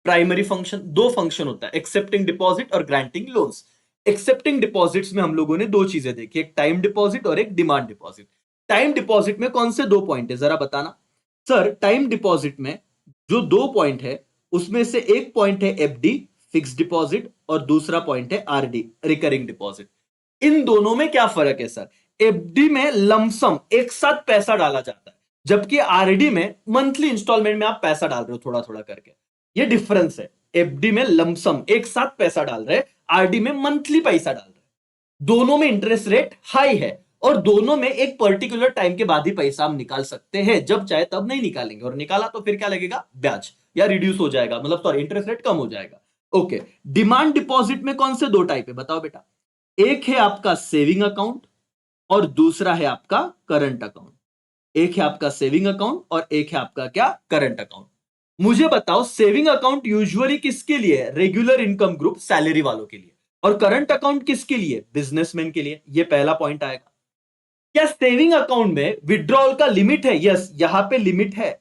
प्राइमरी फंक्शन, दो फंक्शन होता है, एक्सेप्टिंग डिपॉजिट और ग्रांटिंग लोन्स। एक्सेप्टिंग डिपॉजिट्स में हम लोगों ने दो चीजें देखी, एक टाइम डिपॉजिट और एक डिमांड डिपॉजिट। टाइम डिपॉजिट में कौन से दो पॉइंट है जरा बताना? सर टाइम डिपॉजिट में जो दो पॉइंट है, उसमें से एक पॉइंट है एफडी, फिक्स डिपॉजिट, और दूसरा पॉइंट है आरडी, रिकरिंग डिपॉजिट। इन दोनों में क्या फर्क है सर? एफडी में लमसम एक साथ पैसा डाला जाता है, जबकि आरडी में मंथली इंस्टॉलमेंट में आप पैसा डाल रहे हो थोड़ा थोड़ा करके। ये डिफरेंस है, एफडी में लमसम एक साथ पैसा डाल रहे, आरडी में मंथली पैसा डाल रहे। दोनों में इंटरेस्ट रेट हाई है, और दोनों में एक पर्टिकुलर टाइम के बाद ही पैसा हम निकाल सकते हैं, जब चाहे तब नहीं निकालेंगे, और निकाला तो फिर क्या लगेगा? ब्याज, या रिड्यूस हो जाएगा, मतलब सॉरी इंटरेस्ट रेट कम हो जाएगा। ओके, डिमांड डिपॉजिट में कौन से दो टाइप है बताओ बेटा? एक है आपका सेविंग अकाउंट और दूसरा है आपका करंट अकाउंट। एक है आपका सेविंग अकाउंट और एक है आपका क्या? Current account. मुझे बताओ सेविंग अकाउंट यूजुअली किसके लिए है? रेगुलर इनकम ग्रुप, सैलरी वालों के लिए। और करंट अकाउंट किसके लिए? बिजनेसमैन के लिए। ये पहला पॉइंट आएगा। क्या सेविंग अकाउंट में विड्रॉल का लिमिट है? यस, यहां पे लिमिट है,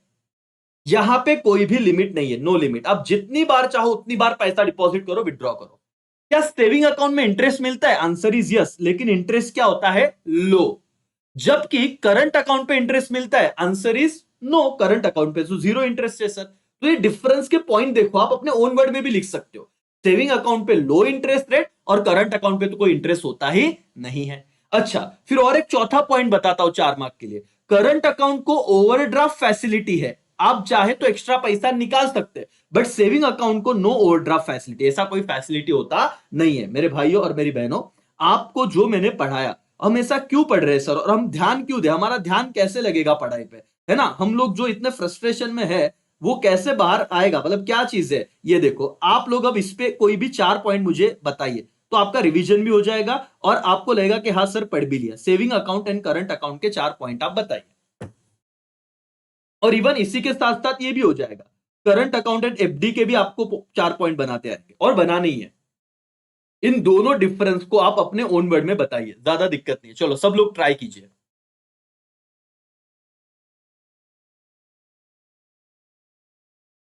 यहां पे कोई भी लिमिट नहीं है, नो लिमिट। आप जितनी बार चाहो उतनी बार पैसा डिपॉजिट करो, विड्रॉ करो। क्या सेविंग अकाउंट में इंटरेस्ट मिलता है? आंसर इज यस, लेकिन इंटरेस्ट क्या होता है? लो। जबकि करंट अकाउंट पे इंटरेस्ट मिलता है, answer is no, current account पे तो 0 इंटरेस्ट है सर। तो ये डिफरेंस के पॉइंट देखो, आप अपने ओन वर्ड में भी लिख सकते हो। सेविंग अकाउंट पे लो इंटरेस्ट रेट और करंट अकाउंट पे तो कोई इंटरेस्ट होता ही नहीं है। अच्छा, फिर और एक चौथा पॉइंट बताता हूं 4 मार्क के लिए। करंट अकाउंट को ओवरड्राफ्ट फैसिलिटी है, आप चाहे तो एक्स्ट्रा पैसा निकाल सकते हैं, बट सेविंग अकाउंट को नो ओवरड्राफ्ट फैसिलिटी, ऐसा कोई फैसिलिटी होता नहीं है। मेरे भाइयों और मेरी बहनों, आपको जो मैंने पढ़ाया, हम ऐसा क्यों पढ़ रहे हैं सर, और हम ध्यान क्यों दे, हमारा ध्यान कैसे लगेगा पढ़ाई पे, है ना? हम लोग जो इतने फ्रस्ट्रेशन में है, वो कैसे बाहर आएगा, मतलब क्या चीज है ये देखो। आप लोग अब इस पे कोई भी 4 पॉइंट मुझे बताइए, तो आपका रिवीजन भी हो जाएगा और आपको लगेगा कि हाँ सर पढ़ भी लिया। Saving account and current account के 4 पॉइंट आप बताइए। और इवन इसी के साथ साथ ये भी हो जाएगा, करंट अकाउंट एंड एफडी के भी आपको 4 पॉइंट बनाते आएंगे, और बनाने ही है। इन दोनों डिफरेंस को आप अपने ओन वर्ड में बताइए, ज्यादा दिक्कत नहीं है। चलो सब लोग ट्राई कीजिए।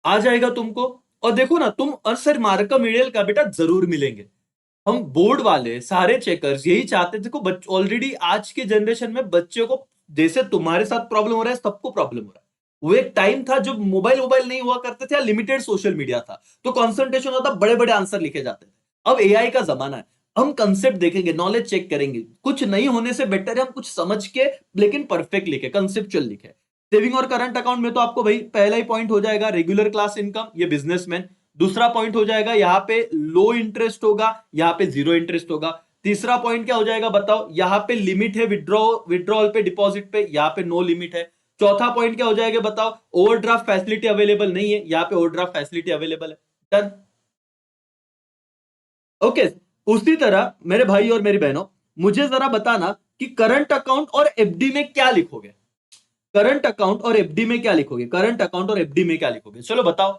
आ जाएगा तुमको। और देखो ना तुम, और सर मार्का मीडियल का बेटा जरूर मिलेंगे। हम बोर्ड वाले सारे चेकर्स यही चाहते थे। देखो ऑलरेडी आज के जनरेशन में बच्चे को, जैसे तुम्हारे साथ प्रॉब्लम हो रहा है सबको प्रॉब्लम हो रहा है। वो एक टाइम था जब मोबाइल मोबाइल नहीं हुआ करते थे, लिमिटेड सोशल मीडिया था, तो कंसंट्रेशन होता, बड़े बड़े आंसर लिखे जाते थे। अब एआई का जमाना है, हम कंसेप्ट देखेंगे, नॉलेज चेक करेंगे। कुछ नहीं होने से बेटर है हम कुछ समझ के लेकिन परफेक्ट लिखे, कंसेप्चुअल लिखे। सेविंग और करंट अकाउंट में तो आपको भाई पहला ही पॉइंट हो जाएगा, रेगुलर क्लास इनकम, ये बिजनेसमैन। दूसरा पॉइंट हो जाएगा यहाँ पे लो इंटरेस्ट होगा, यहाँ पे जीरो इंटरेस्ट होगा। तीसरा पॉइंट क्या हो जाएगा बताओ, यहाँ पे लिमिट है विड्रॉल पे, डिपॉजिट पे, यहाँ पे नो लिमिट है। चौथा पॉइंट क्या हो जाएगा बताओ, ओवरड्राफ्ट फैसिलिटी अवेलेबल नहीं है, यहाँ पे ओवरड्राफ्ट फैसिलिटी अवेलेबल है। डन। ओके। उसी तरह मेरे भाई और मेरी बहनों, मुझे जरा बताना कि करंट अकाउंट और एफडी में क्या लिखोगे। करंट अकाउंट और एफडी में क्या लिखोगे, करंट अकाउंट और एफडी में क्या लिखोगे, चलो बताओ।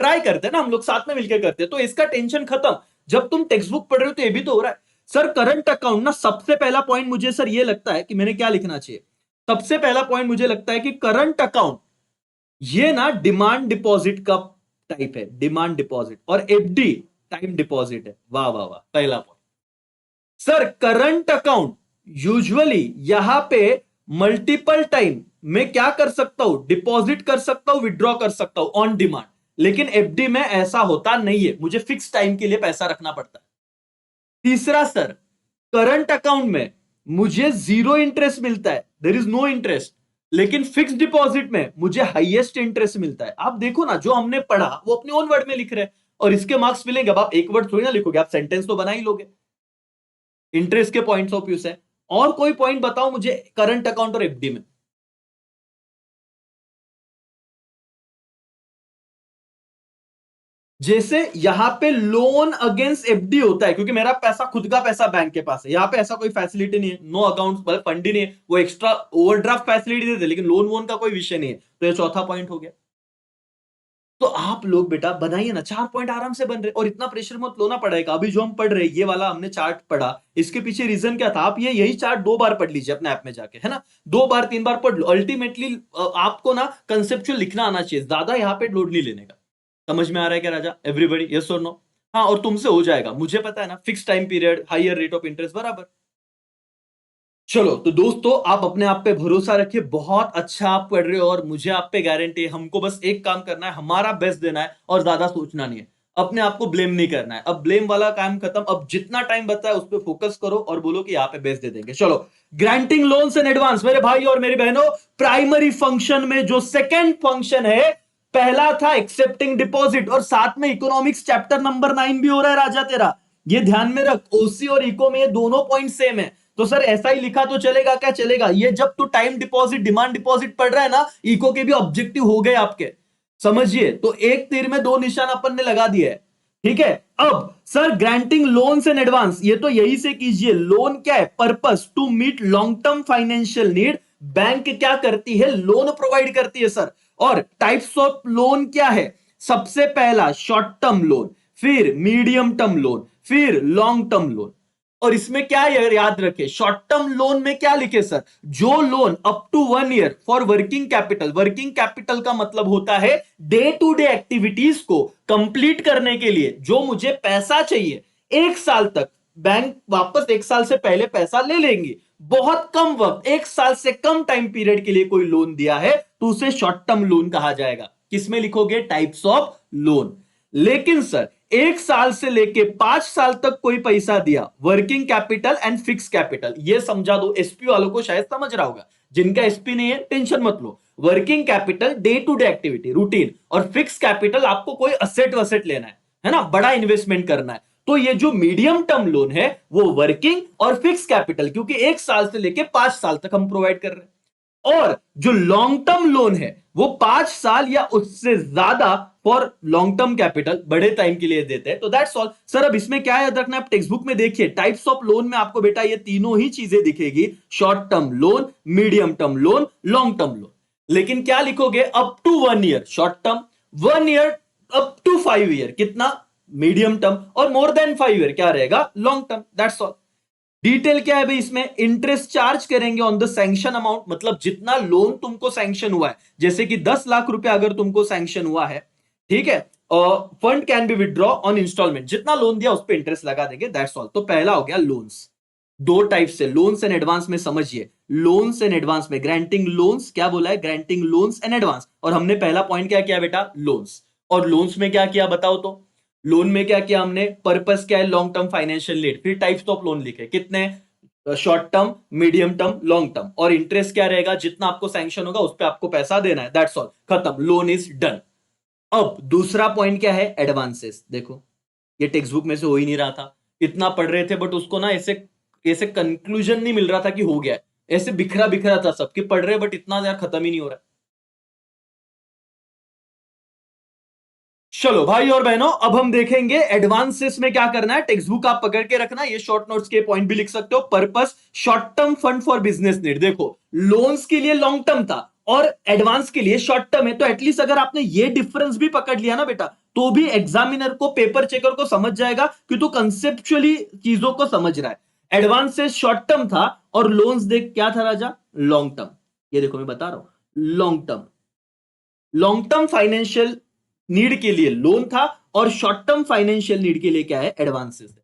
ट्राई करते हैं ना हम लोग, साथ में मिलकर करते हैं, तो इसका टेंशन खत्म। जब तुम टेक्स्ट बुक पढ़ रहे हो तो ये भी तो हो रहा है। सर करंट अकाउंट ना, सबसे पहला पॉइंट मुझे सर ये लगता है कि मैंने क्या लिखना चाहिए। सबसे पहला पॉइंट मुझे लगता है कि करंट अकाउंट ये ना डिमांड डिपॉजिट का टाइप है, डिमांड डिपॉजिट। और एफडी टाइम डिपॉजिट है। वाह वाह वाह, पहला point. Sir current account usually यहां पे मल्टीपल टाइम में क्या कर सकता हूं, डिपॉजिट कर सकता हूं, विड्रॉ कर सकता हूं ऑन डिमांड। लेकिन एफडी में ऐसा होता नहीं है, मुझे फिक्स टाइम के लिए पैसा रखना पड़ता है। तीसरा सर, करंट अकाउंट में मुझे जीरो इंटरेस्ट मिलता है, देयर इज नो इंटरेस्ट। लेकिन फिक्स डिपॉजिट में मुझे हाईएस्ट इंटरेस्ट मिलता है। आप देखो ना, जो हमने पढ़ा वो अपने ओन वर्ड में लिख रहे हैं, और इसके मार्क्स मिलेंगे। अब आप एक वर्ड थोड़ी ना लिखोगे, आप सेंटेंस तो बना ही लोगे इंटरेस्ट के पॉइंट्स ऑफ व्यू से। और कोई पॉइंट बताओ मुझे करंट अकाउंट और एफडी में। जैसे यहां पे लोन अगेंस्ट एफडी होता है, क्योंकि मेरा पैसा खुद का पैसा बैंक के पास है। यहां पे ऐसा कोई फैसिलिटी नहीं है, नो अकाउंट मतलब फंड ही नहीं है। वो एक्स्ट्रा ओवरड्राफ्ट फैसिलिटी देते, लेकिन लोन वोन का कोई विषय नहीं है। तो ये चौथा पॉइंट हो गया। तो आप लोग बेटा बनाइए ना, 4 पॉइंट आराम से बन रहे, और इतना प्रेशर मत लो ना पढ़ाई का। अभी जो हम पढ़ रहे हैं, ये वाला हमने चार्ट पढ़ा, इसके पीछे रीजन क्या था, आप ये यही चार्ट 2 बार पढ़ लीजिए अपने ऐप में जाके, है ना। 2 बार 3 बार पढ़ लो। अल्टीमेटली आपको ना कंसेप्चुअल लिखना आना चाहिए, ज्यादा यहाँ पे लोड नहीं लेने का। समझ में आ रहा है क्या राजा, एवरीबॉडी, यस और नो। हाँ, और तुमसे हो जाएगा, मुझे पता है ना, fix time period, higher rate of interest, बराबर। चलो तो दोस्तों, आप अपने आप पे भरोसा रखिए, बहुत अच्छा आप पढ़ रहे हो, और मुझे आप पे गारंटी है। हमको बस एक काम करना है, हमारा बेस्ट देना है, और ज्यादा सोचना नहीं है। अपने आप को ब्लेम नहीं करना है। अब ब्लेम वाला काम खत्म। अब जितना टाइम बचा है उस पर फोकस करो और बोलो कि यहाँ पे बेस्ट दे देंगे। चलो, ग्रांटिंग लोन्स एंड एडवांस, मेरे भाई और मेरी बहनों, प्राइमरी फंक्शन में जो सेकेंड फंक्शन है, पहला था एक्सेप्टिंग डिपॉजिट, और साथ में इकोनॉमिक्स चैप्टर नंबर 9 भी हो रहा है राजा तेरा। ये ध्यान में रख, ओसी और इको में ये दोनों पॉइंट सेम है। तो सर ऐसा ही लिखा तो चलेगा क्या, चलेगा। ये जब तू टाइम डिपॉजिट, डिमांड डिपॉजिट पढ़ रहा है ना, इको के भी ऑब्जेक्टिव हो गए आपके, समझिए। तो एक तीर में 2 निशान अपन ने लगा दिए है, ठीक है। अब sir granting loans and advance, ये तो यही से कीजिए। लोन क्या है, purpose to meet long term financial need. Bank क्या करती है, लोन प्रोवाइड करती है सर। और टाइप्स ऑफ लोन क्या है, सबसे पहला शॉर्ट टर्म लोन, फिर मीडियम टर्म लोन, फिर लॉन्ग टर्म लोन। और इसमें क्या याद रखे, शॉर्ट टर्म लोन में क्या लिखे सर, जो loan up to 1 year for working capital. Working capital का मतलब होता है डे टू डे एक्टिविटीज को कंप्लीट करने के लिए जो मुझे पैसा चाहिए, 1 साल तक। बैंक वापस 1 साल से पहले पैसा ले लेंगे। बहुत कम वक्त, 1 साल से कम टाइम पीरियड के लिए कोई लोन दिया है तो उसे शॉर्ट टर्म लोन कहा जाएगा। किसमें लिखोगे, टाइप्स ऑफ लोन। लेकिन सर 1 साल से लेके 5 साल तक कोई पैसा दिया, working capital and fix capital, ये समझा दो। एसपी वालों को शायद समझ रहा होगा, जिनका एसपी नहीं है टेंशन मत लो। Working capital day to day activity, routine, और फिक्स कैपिटल आपको कोई असेट वसेट लेना है ना, बड़ा इन्वेस्टमेंट करना है। तो ये जो मीडियम टर्म लोन है वो वर्किंग और फिक्स कैपिटल, क्योंकि 1 साल से लेके 5 साल तक हम प्रोवाइड कर रहे हैं। और जो लॉन्ग टर्म लोन है वो 5 साल या उससे ज्यादा फॉर लॉन्ग टर्म कैपिटल बड़े टाइम के लिए देते हैं। तो दैट्स ऑल सर। अब इसमें क्या याद रखना है, आप टेक्स्ट बुक में देखिए टाइप्स ऑफ लोन में आपको बेटा ये तीनों ही चीजें दिखेगी, short term loan, medium term loan, long term loan. लेकिन क्या लिखोगे, up to 1 year short term, 1 year up to 5 year कितना मीडियम टर्म, और मोर देन 5 ईयर क्या रहेगा long term. That's all. Detail क्या है भाई इसमें, इंटरेस्ट चार्ज करेंगे ऑन द सैंक्शन अमाउंट, मतलब जितना लोन तुमको सैंक्शन हुआ है, जैसे कि 10 लाख रुपए अगर तुमको सैंक्शन हुआ है, ठीक है, fund can be withdraw on instalment, जितना लोन दिया उस पर इंटरेस्ट लगा देंगे। That's all. तो पहला हो गया लोन्स। दो टाइप से लोन्स एंड एडवांस में समझिए, लोन्स एंड एडवांस में ग्रांटिंग लोन्स, क्या बोला है, ग्रांटिंग लोन्स एंड एडवांस। और हमने पहला पॉइंट क्या किया बेटा, लोन्स। और लोन्स में क्या किया बताओ तो, लोन में क्या किया हमने, पर्पस क्या है, लॉन्ग टर्म फाइनेंशियल नीड, फिर टाइप्स ऑफ लोन लिखे कितने, short term, medium term, long term, और इंटरेस्ट क्या रहेगा, जितना आपको सैंक्शन होगा उस पर आपको पैसा देना है। दैट्स ऑल, खत्म, लोन इज डन। अब दूसरा पॉइंट क्या है, एडवांसेस। देखो ये टेक्स्ट बुक में से हो ही नहीं रहा था, इतना पढ़ रहे थे बट उसको ना ऐसे ऐसे कंक्लूजन नहीं मिल रहा था कि हो गया है, ऐसे बिखरा बिखरा था, सबके पढ़ रहे बट इतना यार खत्म ही नहीं हो रहा है। चलो भाई और बहनों, अब हम देखेंगे एडवांसेस में क्या करना है। टेक्स्ट बुक आप पकड़ के रखना, ये शॉर्ट नोट्स के पॉइंट भी लिख सकते हो। Purpose, short term fund for business need. देखो लोन्स के लिए लॉन्ग टर्म था और एडवांस के लिए शॉर्ट टर्म है, तो एटलीस्ट अगर आपने ये डिफरेंस भी पकड़ लिया ना बेटा, तो भी एग्जामिनर को, पेपर चेकर को समझ जाएगा कि तू कंसेप्चुअली चीजों को समझ रहा है। एडवांसेस शॉर्ट टर्म था और लोन्स देख क्या था राजा, लॉन्ग टर्म। ये देखो मैं बता रहा हूं, long term, long term financial need के लिए लोन था और शॉर्ट टर्म फाइनेंशियल नीड के लिए क्या है, एडवांसेस है।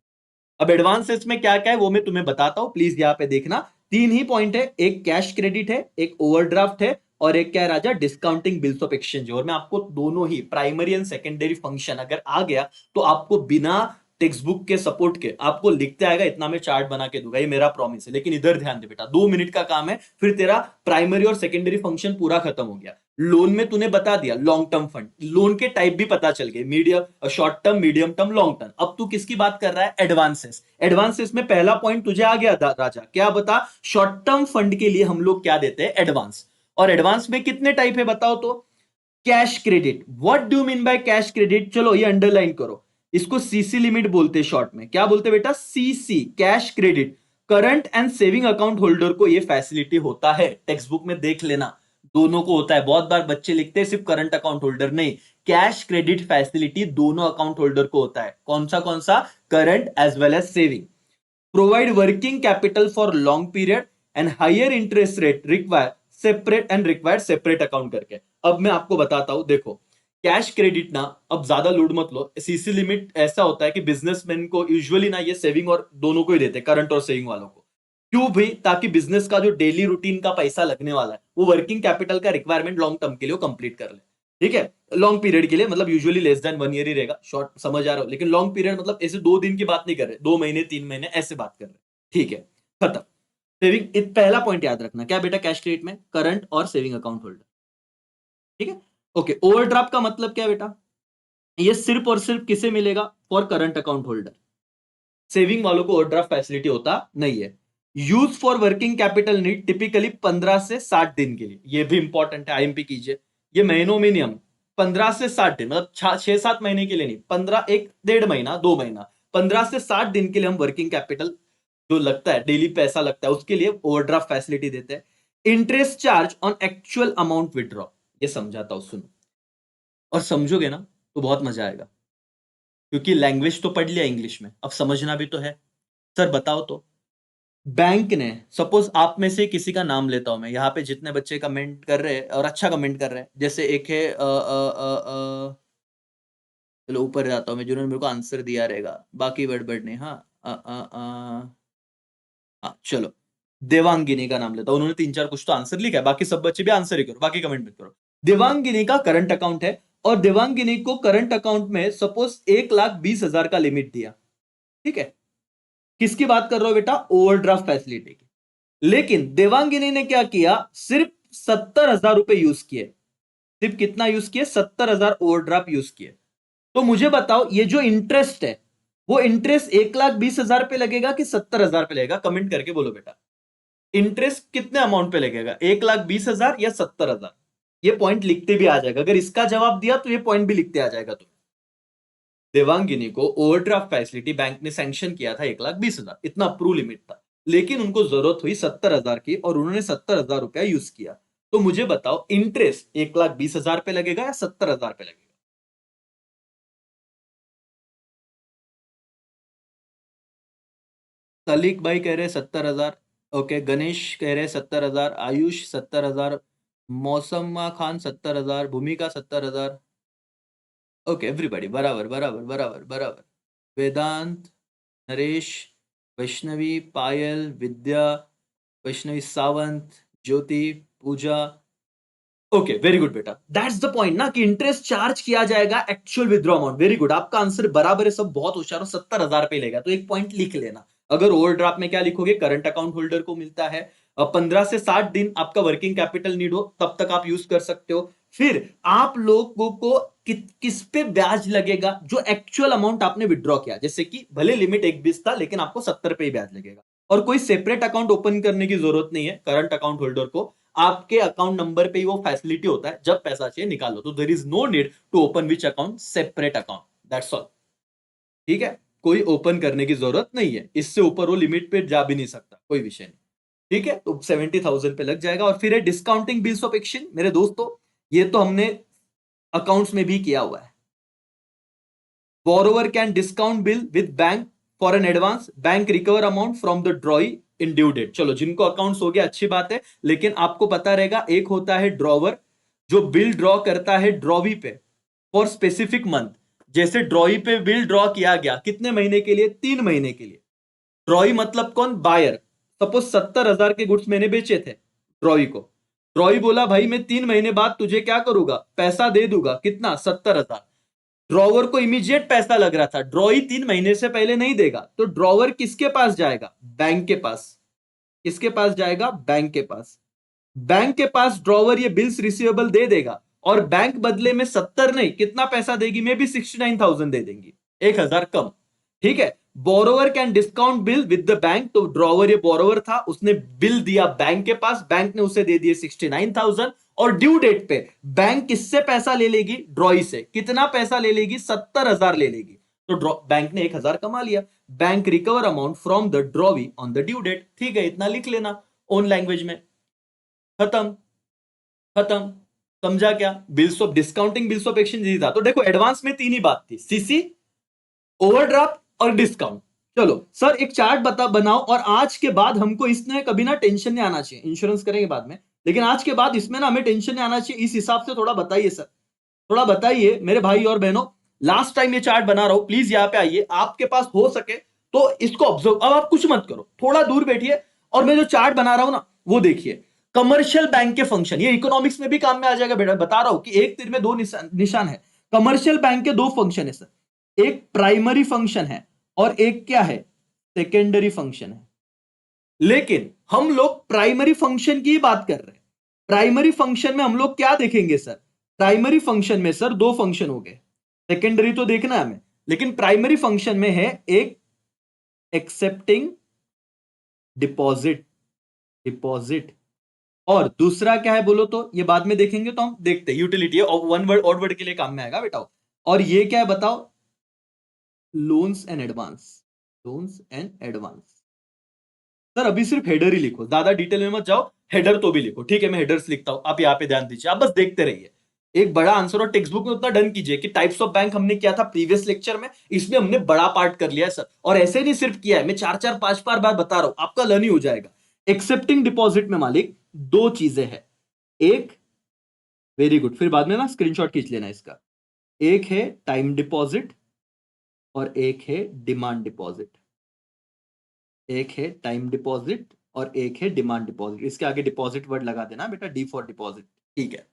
अब एडवांसेस में क्या क्या है वो मैं तुम्हें बताता हूं, प्लीज यहां पे देखना। तीन ही पॉइंट है, एक कैश क्रेडिट है, एक ओवरड्राफ्ट है, और एक क्या है राजा, डिस्काउंटिंग बिल्स ऑफ एक्सचेंज। और मैं आपको दोनों ही प्राइमरी एंड सेकेंडरी फंक्शन अगर आ गया तो आपको बिना टेक्स्ट बुक के सपोर्ट के आपको लिखते आएगा, इतना मैं चार्ट बना के दूंगा, ये मेरा प्रॉमिस है। लेकिन इधर ध्यान दे बेटा, 2 मिनट का काम है, फिर तेरा प्राइमरी और सेकेंडरी फंक्शन पूरा खत्म हो गया। लोन में तूने बता दिया लॉन्ग टर्म फंड, लोन के टाइप भी पता चल गए, medium, short term, medium term, long term. अब तू किसकी बात कर रहा है, एडवांसेस। एडवांसेस में पहला पॉइंट तुझे आ गया राजा, क्या बता, शॉर्ट टर्म फंड के लिए हम लोग क्या देते हैं, एडवांस। और एडवांस में कितने टाइप है बताओ तो, cash credit. What do mean by cash credit, चलो ये अंडरलाइन करो, इसको सीसी लिमिट बोलते हैं शॉर्ट में। क्या बोलते हैं बेटा, CC, cash credit. Current and saving account holder को ये फैसिलिटी होता है, टेक्स्ट बुक में देख लेना, दोनों को होता है। बहुत बार बच्चे लिखते हैं सिर्फ करंट अकाउंट होल्डर, नहीं, कैश क्रेडिट फैसिलिटी दोनों अकाउंट होल्डर को होता है। कौन सा, current as well as saving. Provide working capital for long period and higher interest rate require separate and required separate account करके। अब मैं आपको बताता हूं, देखो कैश क्रेडिट ना, अब ज्यादा लोड मत लो, सीसी लिमिट ऐसा होता है कि बिजनेसमैन को यूजुअली ना ये सेविंग और दोनों को ही देते हैं, करंट और सेविंग वालों को। क्यों भी, ताकि बिजनेस का जो डेली रूटीन का पैसा लगने वाला है वो वर्किंग कैपिटल का रिक्वायरमेंट लॉन्ग टर्म के लिए कंप्लीट कर ले। ठीक है, लॉन्ग पीरियड के लिए मतलब यूजुअली लेस देन 1 ईयर ही रहेगा, शॉर्ट समझ आ रहा हो, लेकिन लॉन्ग पीरियड मतलब ऐसे 2 दिन की बात नहीं कर रहे, 2 महीने 3 महीने ऐसे बात कर रहे। ठीक है, खत्म। सेविंग, पहला पॉइंट याद रखना क्या बेटा, कैश क्रेडिट में करंट और सेविंग अकाउंट होल्डर। ठीक है, ओके। ओवरड्राफ्ट का मतलब क्या बेटा, ये सिर्फ और सिर्फ किसे मिलेगा, for current account holder. Saving वालों को ओवरड्राफ्ट फैसिलिटी होता नहीं है। Use for working capital need, typically 15 से 60 दिन के लिए, ये भी इंपॉर्टेंट है, आईएमपी कीजिए। ये महीनों में नहीं, हम 15 से 60 दिन मतलब 6-7 महीने के लिए नहीं, 15, 1-1.5 महीना 2 महीना, 15 से 60 दिन के लिए हम वर्किंग कैपिटल जो लगता है, डेली पैसा लगता है, उसके लिए ओवरड्राफ्ट फैसिलिटी देते हैं। Interest charge on actual amount withdraw, ये समझाता हूं, सुनो, और समझोगे ना तो बहुत मजा आएगा, क्योंकि लैंग्वेज तो पढ़ लिया इंग्लिश में, अब समझना भी तो है। सर बताओ तो, बैंक ने, सपोज आप में से किसी का नाम लेता हूं मैं, यहाँ पे जितने बच्चे कमेंट कर रहे हैं और अच्छा कमेंट कर रहे हैं, जैसे एक है चलो ऊपर जाता हूं मैं, जिन्होंने मेरे को आंसर दिया रहेगा, बाकी वर्ड नहीं, हाँ हाँ चलो, देवांगिनी का नाम लेता हूं, उन्होंने 3-4 कुछ तो आंसर लिखा है, बाकी सब बच्चे भी आंसर ही करो, बाकी कमेंट मत करो। देवांगिनी का करंट अकाउंट है और देवांगिनी को करंट अकाउंट में सपोज 1,20,000 का लिमिट दिया, ठीक है, किसकी बात कर रहा हो बेटा, ओवरड्राफ्ट फैसिलिटी की। लेकिन देवांगिनी ने क्या किया, सिर्फ 70,000 रुपए यूज किए, सिर्फ कितना यूज किए, 70,000 ओवरड्राफ्ट यूज किए। तो मुझे बताओ ये जो इंटरेस्ट है वो इंटरेस्ट 1,20,000 पे लगेगा कि 70,000 पे लगेगा, कमेंट करके बोलो बेटा। इंटरेस्ट कितने अमाउंट पे लगेगा, 1,20,000 या 70,000? ये पॉइंट लिखते भी आ जाएगा, अगर इसका जवाब दिया तो ये पॉइंट भी लिखते आ जाएगा। तो देवांगिनी को ओवरड्राफ्ट फैसिलिटी बैंक ने सैंक्शन किया था 1,20,000, इतना अप्रूव लिमिट था, लेकिन उनको जरूरत हुई 70,000 की और उन्होंने 70,000 रुपया यूज किया। तो मुझे बताओ इंटरेस्ट 1,20,000 पे लगेगा या 70,000 पे लगेगा? तलिक भाई कह रहे 70,000। ओके, गणेश कह रहे 70,000, आयुष 70,000, मौसमा खान 70,000, भूमिका 70,000। ओके एवरीबॉडी, बराबर बराबर बराबर बराबर। वेदांत, नरेश, वैष्णवी, पायल, विद्या, वैष्णवी सावंत, ज्योति, पूजा। ओके वेरी गुड बेटा, दैट्स द पॉइंट ना कि इंटरेस्ट चार्ज किया जाएगा actual withdraw amount. Very good, आपका आंसर बराबर है, सब बहुत होशियार हो। 70,000 पे लेगा तो एक पॉइंट लिख लेना। अगर ओवरड्राफ्ट में क्या लिखोगे, करंट अकाउंट होल्डर को मिलता है 15 से 60 दिन आपका वर्किंग कैपिटल नीड हो तब तक आप यूज कर सकते हो। फिर आप लोगों को किस पे ब्याज लगेगा, जो एक्चुअल अमाउंट आपने विड्रॉ किया, जैसे कि भले लिमिट 1,20 था लेकिन आपको 70 पे ही ब्याज लगेगा। और कोई सेपरेट अकाउंट ओपन करने की जरूरत नहीं है करंट अकाउंट होल्डर को, आपके अकाउंट नंबर पे ही वो फैसिलिटी होता है, जब पैसा चाहिए निकालो। तो there is no need to open which account, separate account, that's all. ठीक है, कोई ओपन करने की जरूरत नहीं है, इससे ऊपर वो लिमिट पे जा भी नहीं सकता, कोई विषय नहीं। ठीक है, तो 70,000 पे लग जाएगा। और फिर है डिस्काउंटिंग बिल्स ऑफ एक्सचेंज। मेरे दोस्तों, ये तो हमने अकाउंट्स में भी किया हुआ है। Borrower can discount bill with bank for an advance. Bank recover amount from the drawee in due date. चलो, जिनको अकाउंट्स हो गया अच्छी बात है, लेकिन आपको पता रहेगा एक होता है ड्रॉवर जो बिल ड्रॉ करता है ड्रॉवी पे फॉर स्पेसिफिक मंथ। जैसे ड्रॉई पे बिल ड्रॉ किया गया कितने महीने के लिए, 3 महीने के लिए। ड्रॉई मतलब कौन, बायर। सपोज 70,000 के गुड्स मैंने बेचे थे ड्रॉई को। ड्रॉई बोला भाई मैं 3 महीने बाद तुझे क्या करूंगा, पैसा दे दूंगा, कितना, 70,000। ड्रॉवर को इमीडिएट पैसा लग रहा था, ड्रॉई 3 महीने से पहले नहीं देगा, तो ड्रॉवर किसके पास जाएगा, बैंक के पास। किसके पास जाएगा, बैंक के पास। बैंक के पास ड्रॉवर ये बिल्स रिसीवेबल दे देगा, और बैंक बदले में 70 नहीं, कितना पैसा देगी, मे बी 69,000 दे देंगी, 1,000 कम। ठीक है, borrower can discount bill with the bank. तो ड्रॉवर ये बोरोवर था, उसने बिल दिया बैंक के पास, बैंक ने उसे दे दिए 69,000, और ड्यू डेट पे बैंक किससे पैसा ले लेगी, ड्रॉई से। कितना पैसा ले लेगी, 70,000 ले लेगी। तो बैंक ने 1,000 कमा लिया। Bank recover amount from the drawee on the due date. ठीक है, इतना लिख लेना ओन लैंग्वेज में। खत्म, खत्म। समझा क्या, bills of discounting bills of exchange था। तो देखो एडवांस में 3 ही बात थी, सीसी, ओवरड्राफ्ट और डिस्काउंट। चलो सर एक चार्ट बनाओ, और आज के बाद हमको इसमें कभी ना टेंशन नहीं आना चाहिए, इंश्योरेंस करेंगे बाद में, लेकिन आज के बाद इसमें ना हमें टेंशन नहीं आना चाहिए, इस हिसाब से थोड़ा बताइए सर, थोड़ा बताइए मेरे भाई और बहनों। लास्ट टाइम ये चार्ट बना रहा हूं, प्लीज यहां पे आइए, आपके पास हो सके तो इसको ऑब्जर्व। अब आप कुछ मत करो, थोड़ा दूर बैठिए और मैं जो चार्ट बना रहा हूं ना वो देखिए। कमर्शियल बैंक के फंक्शन, ये इकोनॉमिक्स में भी काम में आ जाएगा बेटा, बता रहा हूं कि एक तीर में दो निशान है। कमर्शियल बैंक के दो फंक्शन है सर, एक प्राइमरी फंक्शन है और एक क्या है, सेकेंडरी फंक्शन है। लेकिन हम लोग प्राइमरी फंक्शन की बात कर रहे हैं। प्राइमरी फंक्शन में हम लोग क्या देखेंगे सर, प्राइमरी फंक्शन में सर दो फंक्शन हो गए, सेकेंडरी तो देखना है हमें, लेकिन प्राइमरी फंक्शन में है एक एक्सेप्टिंग डिपॉजिट, डिपॉजिट, और दूसरा क्या है बोलो तो, ये बाद में देखेंगे, तो हम देखते हैं यूटिलिटी है, वन वर्ड ऑड वर्ड के लिए काम में आएगा बेटा। और ये क्या है बताओ, loans and advance, loans and advance. Sir अभी सिर्फ हेडर ही लिखो, ज्यादा डिटेल में मत जाओ, हेडर तो भी लिखो। ठीक है, मैं हेडर्स लिखता हूं, आप यहाँ पे ध्यान दीजिए, आप बस देखते रहिए। एक बड़ा आंसर और टेक्स्ट बुक में उतना डन कीजिए कि टाइप्स ऑफ बैंक हमने किया था प्रीवियस लेक्चर में, इसमें हमने बड़ा पार्ट कर लिया है सर। और ऐसे नहीं सिर्फ किया है, मैं 4-4 5 बार बता रहा हूं, आपका लर्न ही हो जाएगा। एक्सेप्टिंग डिपॉजिट में मालिक दो चीजें हैं, एक, वेरी गुड, फिर बाद में ना स्क्रीनशॉट खींच लेना इसका। एक है टाइम डिपॉजिट और एक है डिमांड डिपॉजिट। एक है टाइम डिपॉजिट और एक है डिमांड डिपॉजिट। इसके आगे डिपॉजिट वर्ड लगा देना बेटा, डी फॉर डिपॉजिट। ठीक है,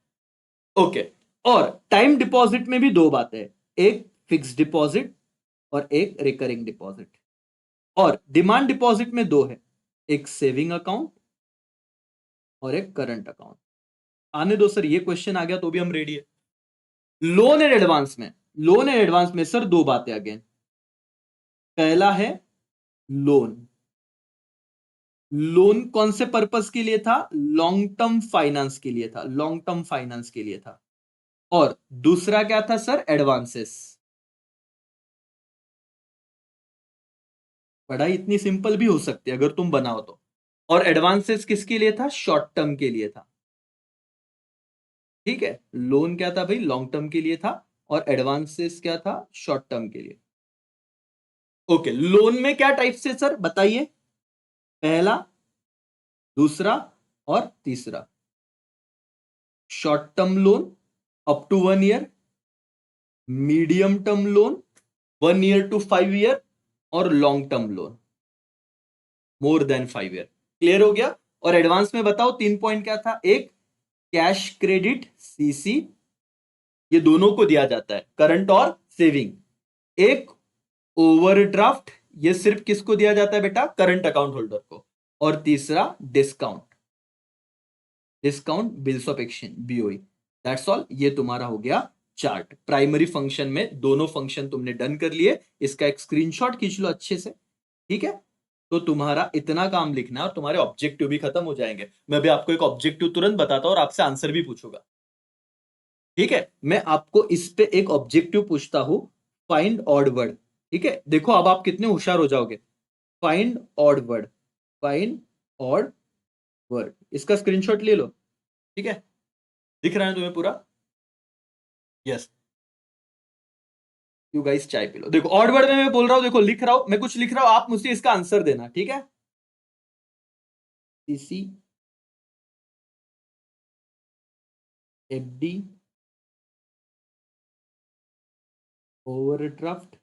ओके। और टाइम डिपॉजिट में भी दो बातें हैं, एक फिक्स डिपॉजिट और एक रिकरिंग डिपॉजिट। और डिमांड डिपॉजिट में दो है, एक सेविंग अकाउंट और एक करंट अकाउंट। आने दो सर, ये क्वेश्चन आ गया तो भी हम रेडी है। लोन एंड एडवांस में, लोन एंड एडवांस में सर दो बातें अगेन। पहला है लोन, लोन कौन से पर्पस के लिए था? लॉन्ग टर्म फाइनेंस के लिए था, लॉन्ग टर्म फाइनेंस के लिए था। और दूसरा क्या था सर? एडवांसेस। पढ़ाई इतनी सिंपल भी हो सकती है अगर तुम बनाओ तो। और एडवांसेस किसके लिए था? शॉर्ट टर्म के लिए था। ठीक है, लोन क्या था भाई? लॉन्ग टर्म के लिए था। और एडवांसेस क्या था? शॉर्ट टर्म के लिए। ओके, लोन में क्या टाइप से सर बताइए? पहला, दूसरा और तीसरा। Short term loan up to 1 year, medium term loan 1 year to 5 year, और long term loan more than 5 year. Clear हो गया? और एडवांस में बताओ 3 पॉइंट क्या था? एक, कैश क्रेडिट सीसी, ये दोनों को दिया जाता है, करंट और सेविंग। एक, ओवरड्राफ्ट, ये सिर्फ किसको दिया जाता है बेटा? करंट अकाउंट होल्डर को। और तीसरा, discount, discount bills of exchange, BOE. That's all. ये तुम्हारा हो गया चार्ट। प्राइमरी फंक्शन में दोनों फंक्शन तुमने डन कर लिए। इसका एक स्क्रीनशॉट खींच लो अच्छे से। ठीक है, तो तुम्हारा इतना काम लिखना है और तुम्हारे ऑब्जेक्टिव भी खत्म हो जाएंगे। मैं भी आपको एक ऑब्जेक्टिव तुरंत बताता हूं और आपसे आंसर भी पूछूंगा। ठीक है, मैं आपको इस पे एक ऑब्जेक्टिव पूछता हूं, फाइंड ऑड वर्ड। ठीक है, देखो अब आप कितने होशियार हो जाओगे। Find odd word, find odd word, इसका स्क्रीनशॉट ले लो। ठीक है, दिख रहा है तुम्हें पूरा? यस। यू गाइस चाय पी लो। देखो ऑड वर्ड में मैं बोल रहा हूं, देखो लिख रहा हूं, मैं कुछ लिख रहा हूं, आप मुझसे इसका आंसर देना। ठीक है, सीसी, एफडी, ओवरड्राफ्ट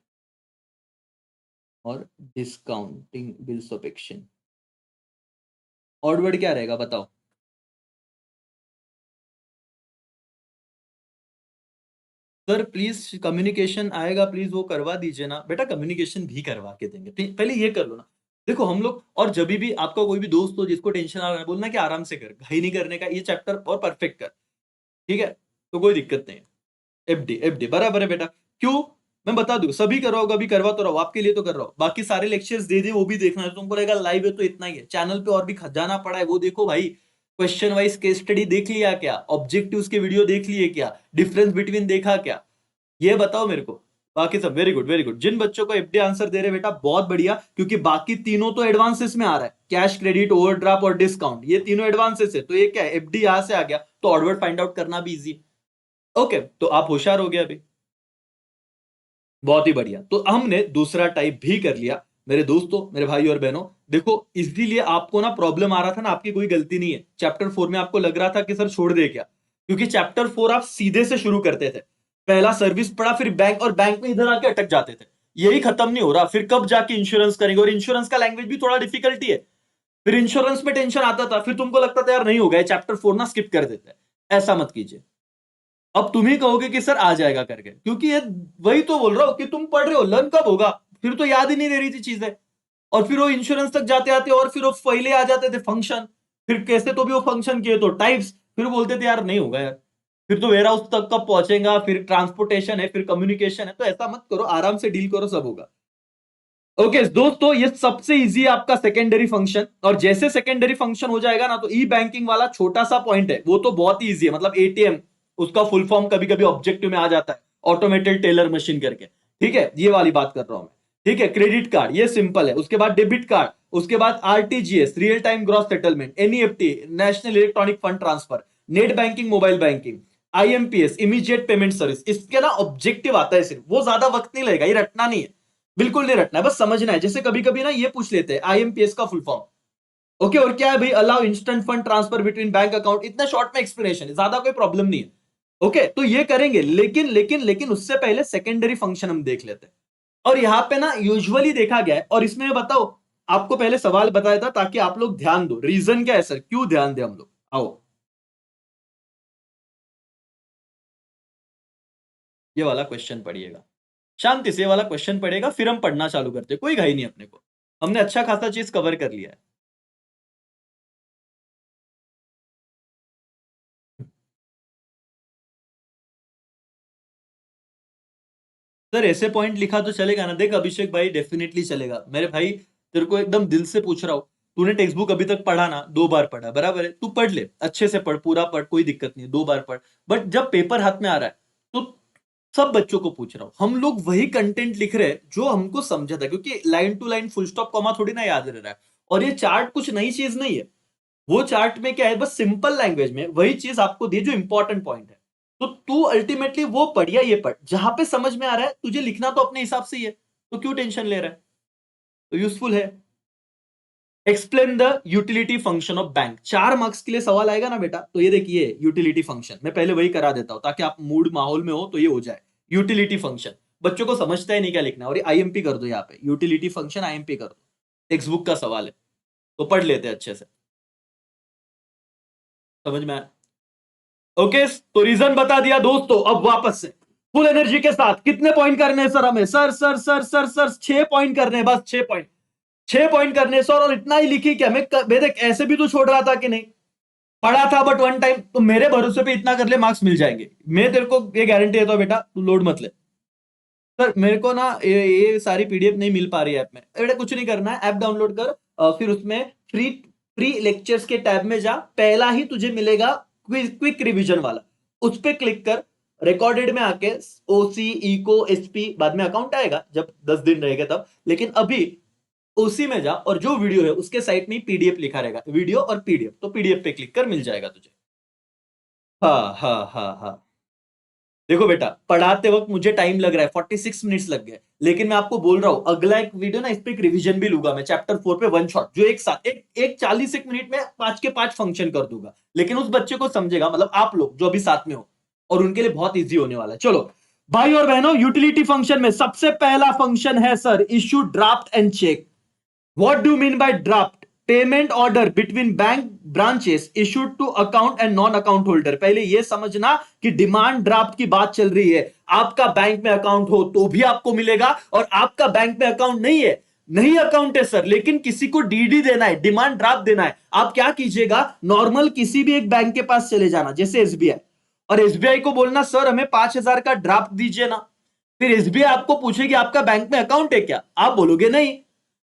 और discounting bills of exchange. Odd word क्या रहेगा बताओ? सर प्लीज कम्युनिकेशन आएगा, प्लीज वो करवा दीजिए ना। बेटा कम्युनिकेशन भी करवा के देंगे, पहले ये कर लो ना। देखो हम लोग, और जब भी आपका कोई भी दोस्त हो जिसको टेंशन आ रहा है, बोलना कि आराम से कर, घाई नहीं करने का, ये चैप्टर और परफेक्ट कर। ठीक है, तो कोई दिक्कत नहीं है। एफडी, एफडी बराबर है बेटा। क्यों? मैं बता दूं, सभी कर रहा हूँ, अभी करवा तो रहा हूँ आपके लिए, तो कर रहा हूँ। बाकी सारे लेक्चर्स दे दे, वो भी देखना है तुमको। रहेगा लाइव है तो इतना ही है, चैनल पे और भी खजाना पड़ा है, वो देखो भाई। क्वेश्चन वाइज केस स्टडी देख लिया क्या? ऑब्जेक्टिव्स के वीडियो देख लिए क्या? डिफरेंस बिटवीन देखा क्या? ये बताओ मेरे को। बाकी सब वेरी गुड, वेरी गुड। जिन बच्चों को एफडी आंसर दे रहे बेटा, बहुत बढ़िया, क्योंकि बाकी तीनों तो एडवांसेस में आ रहा है। कैश, क्रेडिट, ओवरड्राफ्ट और डिस्काउंट, ये तीनों एडवांसेस है, तो ये क्या है? एफडी यहां से आ गया, तो ऑर्डर फाइंड आउट करना भी इजी। ओके, तो आप होशियार हो गए अभी। बहुत ही बढ़िया। तो हमने दूसरा टाइप भी कर लिया। मेरे दोस्तों, मेरे भाई और बहनों, देखो इसीलिए आपको ना प्रॉब्लम आ रहा था ना, आपकी कोई गलती नहीं है। चैप्टर 4 में आपको लग रहा था कि सर छोड़ दे क्या, क्योंकि चैप्टर 4 आप सीधे से शुरू करते थे। पहला सर्विस पढ़ा, फिर बैंक, और बैंक में इधर आके अटक जाते थे। यही खत्म नहीं हो रहा, फिर कब जाके इंश्योरेंस करेंगे, और इंश्योरेंस का लैंग्वेज भी थोड़ा डिफिकल्टी है। फिर इंश्योरेंस में टेंशन आता था, फिर तुमको लगता था यार नहीं होगा, चैप्टर 4 ना स्किप कर देते हैं। ऐसा मत कीजिए। अब तुम ही कहोगे कि सर आ जाएगा करके, क्योंकि ये वही तो बोल रहा हूं कि तुम पढ़ रहे हो, लर्न कब होगा? फिर तो याद ही नहीं दे रही थी चीजें। और फिर वो इंश्योरेंस तक जाते आते, और फिर वो पहले आ जाते थे फंक्शन। फिर कैसे तो भी वो फंक्शन किए तो टाइप्स, फिर बोलते थे यार नहीं होगा यार। फिर तो वेयर हाउस तक कब पहुंचेगा, फिर ट्रांसपोर्टेशन है, फिर कम्युनिकेशन है। तो ऐसा मत करो, आराम से डील करो, सब होगा। ओके दोस्तों, ये सबसे इजी है आपका सेकेंडरी फंक्शन। और जैसे सेकेंडरी फंक्शन हो जाएगा ना, तो ई बैंकिंग वाला छोटा सा पॉइंट है, वो तो बहुत ही इजी है। मतलब एटीएम, उसका फुल फॉर्म कभी कभी ऑब्जेक्टिव में आ जाता है, ऑटोमेटेड टेलर मशीन करके। ठीक है, ये वाली बात कर रहा हूं मैं। ठीक है, क्रेडिट कार्ड ये सिंपल है, उसके बाद डेबिट कार्ड, उसके बाद RTGS, real time gross settlement, NEFT, national electronic fund transfer, net banking, mobile banking, IMPS, immediate payment service. इसके ना ऑब्जेक्टिव आता है सिर्फ, वो ज्यादा वक्त नहीं लगेगा, ये रटना नहीं है, बिल्कुल नहीं रटना है, बस समझना है। जैसे कभी कभी ना ये पूछ लेते हैं आईएमपीएस का फुल फॉर्म। ओके, और क्या है भाई? Allow instant fund transfer between bank account. इतना शॉर्ट में एक्सप्लेनेशन है, ज्यादा कोई प्रॉब्लम नहीं है। ओके, तो ये करेंगे, लेकिन लेकिन लेकिन उससे पहले सेकेंडरी फंक्शन हम देख लेते हैं। और यहां पे ना यूजुअली देखा गया है, और इसमें बताओ, आपको पहले सवाल बताया था ताकि आप लोग ध्यान दो। रीजन क्या है सर, क्यों ध्यान दे हम लोग? आओ, ये वाला क्वेश्चन पढ़िएगा शांति से। ये वाला क्वेश्चन पढ़ेगा, फिर हम पढ़ना चालू करते, कोई घाई नहीं अपने को। हमने अच्छा खासा चीज कवर कर लिया है। सर ऐसे पॉइंट लिखा तो चलेगा ना? देख अभिषेक भाई, डेफिनेटली चलेगा मेरे भाई। तेरे को एकदम दिल से पूछ रहा हूं, तूने टेक्स्ट बुक अभी तक पढ़ा ना, 2 बार पढ़ा, बराबर है, तू पढ़ ले, अच्छे से पढ़, पूरा पढ़, कोई दिक्कत नहीं है, 2 बार पढ़। बट जब पेपर हाथ में आ रहा है तो सब बच्चों को पूछ रहा हूं, हम लोग वही कंटेंट लिख रहे हैं जो हमको समझा था, क्योंकि line to line full stop comma थोड़ी ना याद रह रहा है। और ये चार्ट कुछ नई चीज नहीं है, वो चार्ट में क्या है, बस सिंपल लैंग्वेज में वही चीज आपको दी जो इंपॉर्टेंट पॉइंट है। तो तू अल्टीमेटली वो पढ़ या ये पढ़, जहां पे समझ में आ रहा है, तुझे लिखना तो अपने हिसाब से ही है, तो क्यों टेंशन ले रहा है? तो यूजफुल है। Explain the utility function of bank. 4 marks के लिए सवाल आएगा ना बेटा, तो ये देखिए यूटिलिटी फंक्शन, मैं पहले वही करा देता हूं ताकि आप मूड माहौल में हो तो ये हो जाए। यूटिलिटी फंक्शन बच्चों को समझता ही नहीं क्या लिखना है, और आईएमपी कर दो, यहाँ पे यूटिलिटी फंक्शन आईएमपी कर दो, टेक्स्ट बुक का सवाल है, तो पढ़ लेते हैं अच्छे से, समझ में आया? ओके, तो रीजन बता दिया दोस्तों। अब वापस से फुल एनर्जी के साथ, कितने पॉइंट करने हैं सर हमें? Sir sir sir sir sir 6 point करने हैं, बस 6 पॉइंट, 6 पॉइंट करने सर, और इतना ही लिखी क्या? मैं देख ऐसे भी तो छोड़ रहा था कि नहीं, पढ़ा था बट वन टाइम, तो मेरे भरोसे पे इतना कर ले, मार्क्स मिल जाएंगे, मैं तेरे को ये गारंटी देता हूं बेटा, तू लोड मत ले। सर मेरे को ना ये सारी पीडीएफ नहीं मिल पा रही है ऐप में, बेटा कुछ नहीं करना है, ऐप डाउनलोड कर, फिर उसमें फ्री फ्री लेक्चर्स के टैब में जा, पहला ही तुझे मिलेगा क्विक रिवीजन वाला, उस पर क्लिक कर, रिकॉर्डेड में आके ओसी इको एसपी, बाद में अकाउंट आएगा जब 10 दिन रहेगा तब, लेकिन अभी उसी में जा, और जो वीडियो है उसके साइड में पीडीएफ लिखा रहेगा, वीडियो और पीडीएफ, तो पीडीएफ पे क्लिक कर, मिल जाएगा तुझे। हाँ हाँ हाँ हाँ। देखो बेटा, पढ़ाते वक्त मुझे टाइम लग रहा है, 46 मिनट्स लग गए, लेकिन मैं आपको बोल रहा हूं अगला एक वीडियो ना, इस पे एक रिवीजन भी लूंगा मैं, चैप्टर 4 पे वन शॉट, जो एक साथ एक 40 मिनट में 5 के 5 फंक्शन कर दूंगा, लेकिन उस बच्चे को समझेगा, मतलब आप लोग जो अभी साथ में हो, और उनके लिए बहुत इजी होने वाला है। चलो भाई और बहनों, यूटिलिटी फंक्शन में सबसे पहला फंक्शन है sir, issue draft and cheque. What do you mean by draft? Payment order between bank branches issued to account and non-account holder। पहले ये समझना कि डिमांड ड्राफ्ट की बात चल रही है, आपका बैंक में अकाउंट हो तो भी आपको मिलेगा, और आपका बैंक में अकाउंट नहीं है, नहीं अकाउंट है सर, लेकिन किसी को डीडी देना है, डिमांड ड्राफ्ट देना है, आप क्या कीजिएगा, नॉर्मल किसी भी एक बैंक के पास चले जाना, जैसे एसबीआई, और एसबीआई को बोलना सर हमें 5,000 का ड्राफ्ट दीजिए ना। फिर एसबीआई आपको पूछेगी आपका बैंक में अकाउंट है क्या, आप बोलोगे नहीं,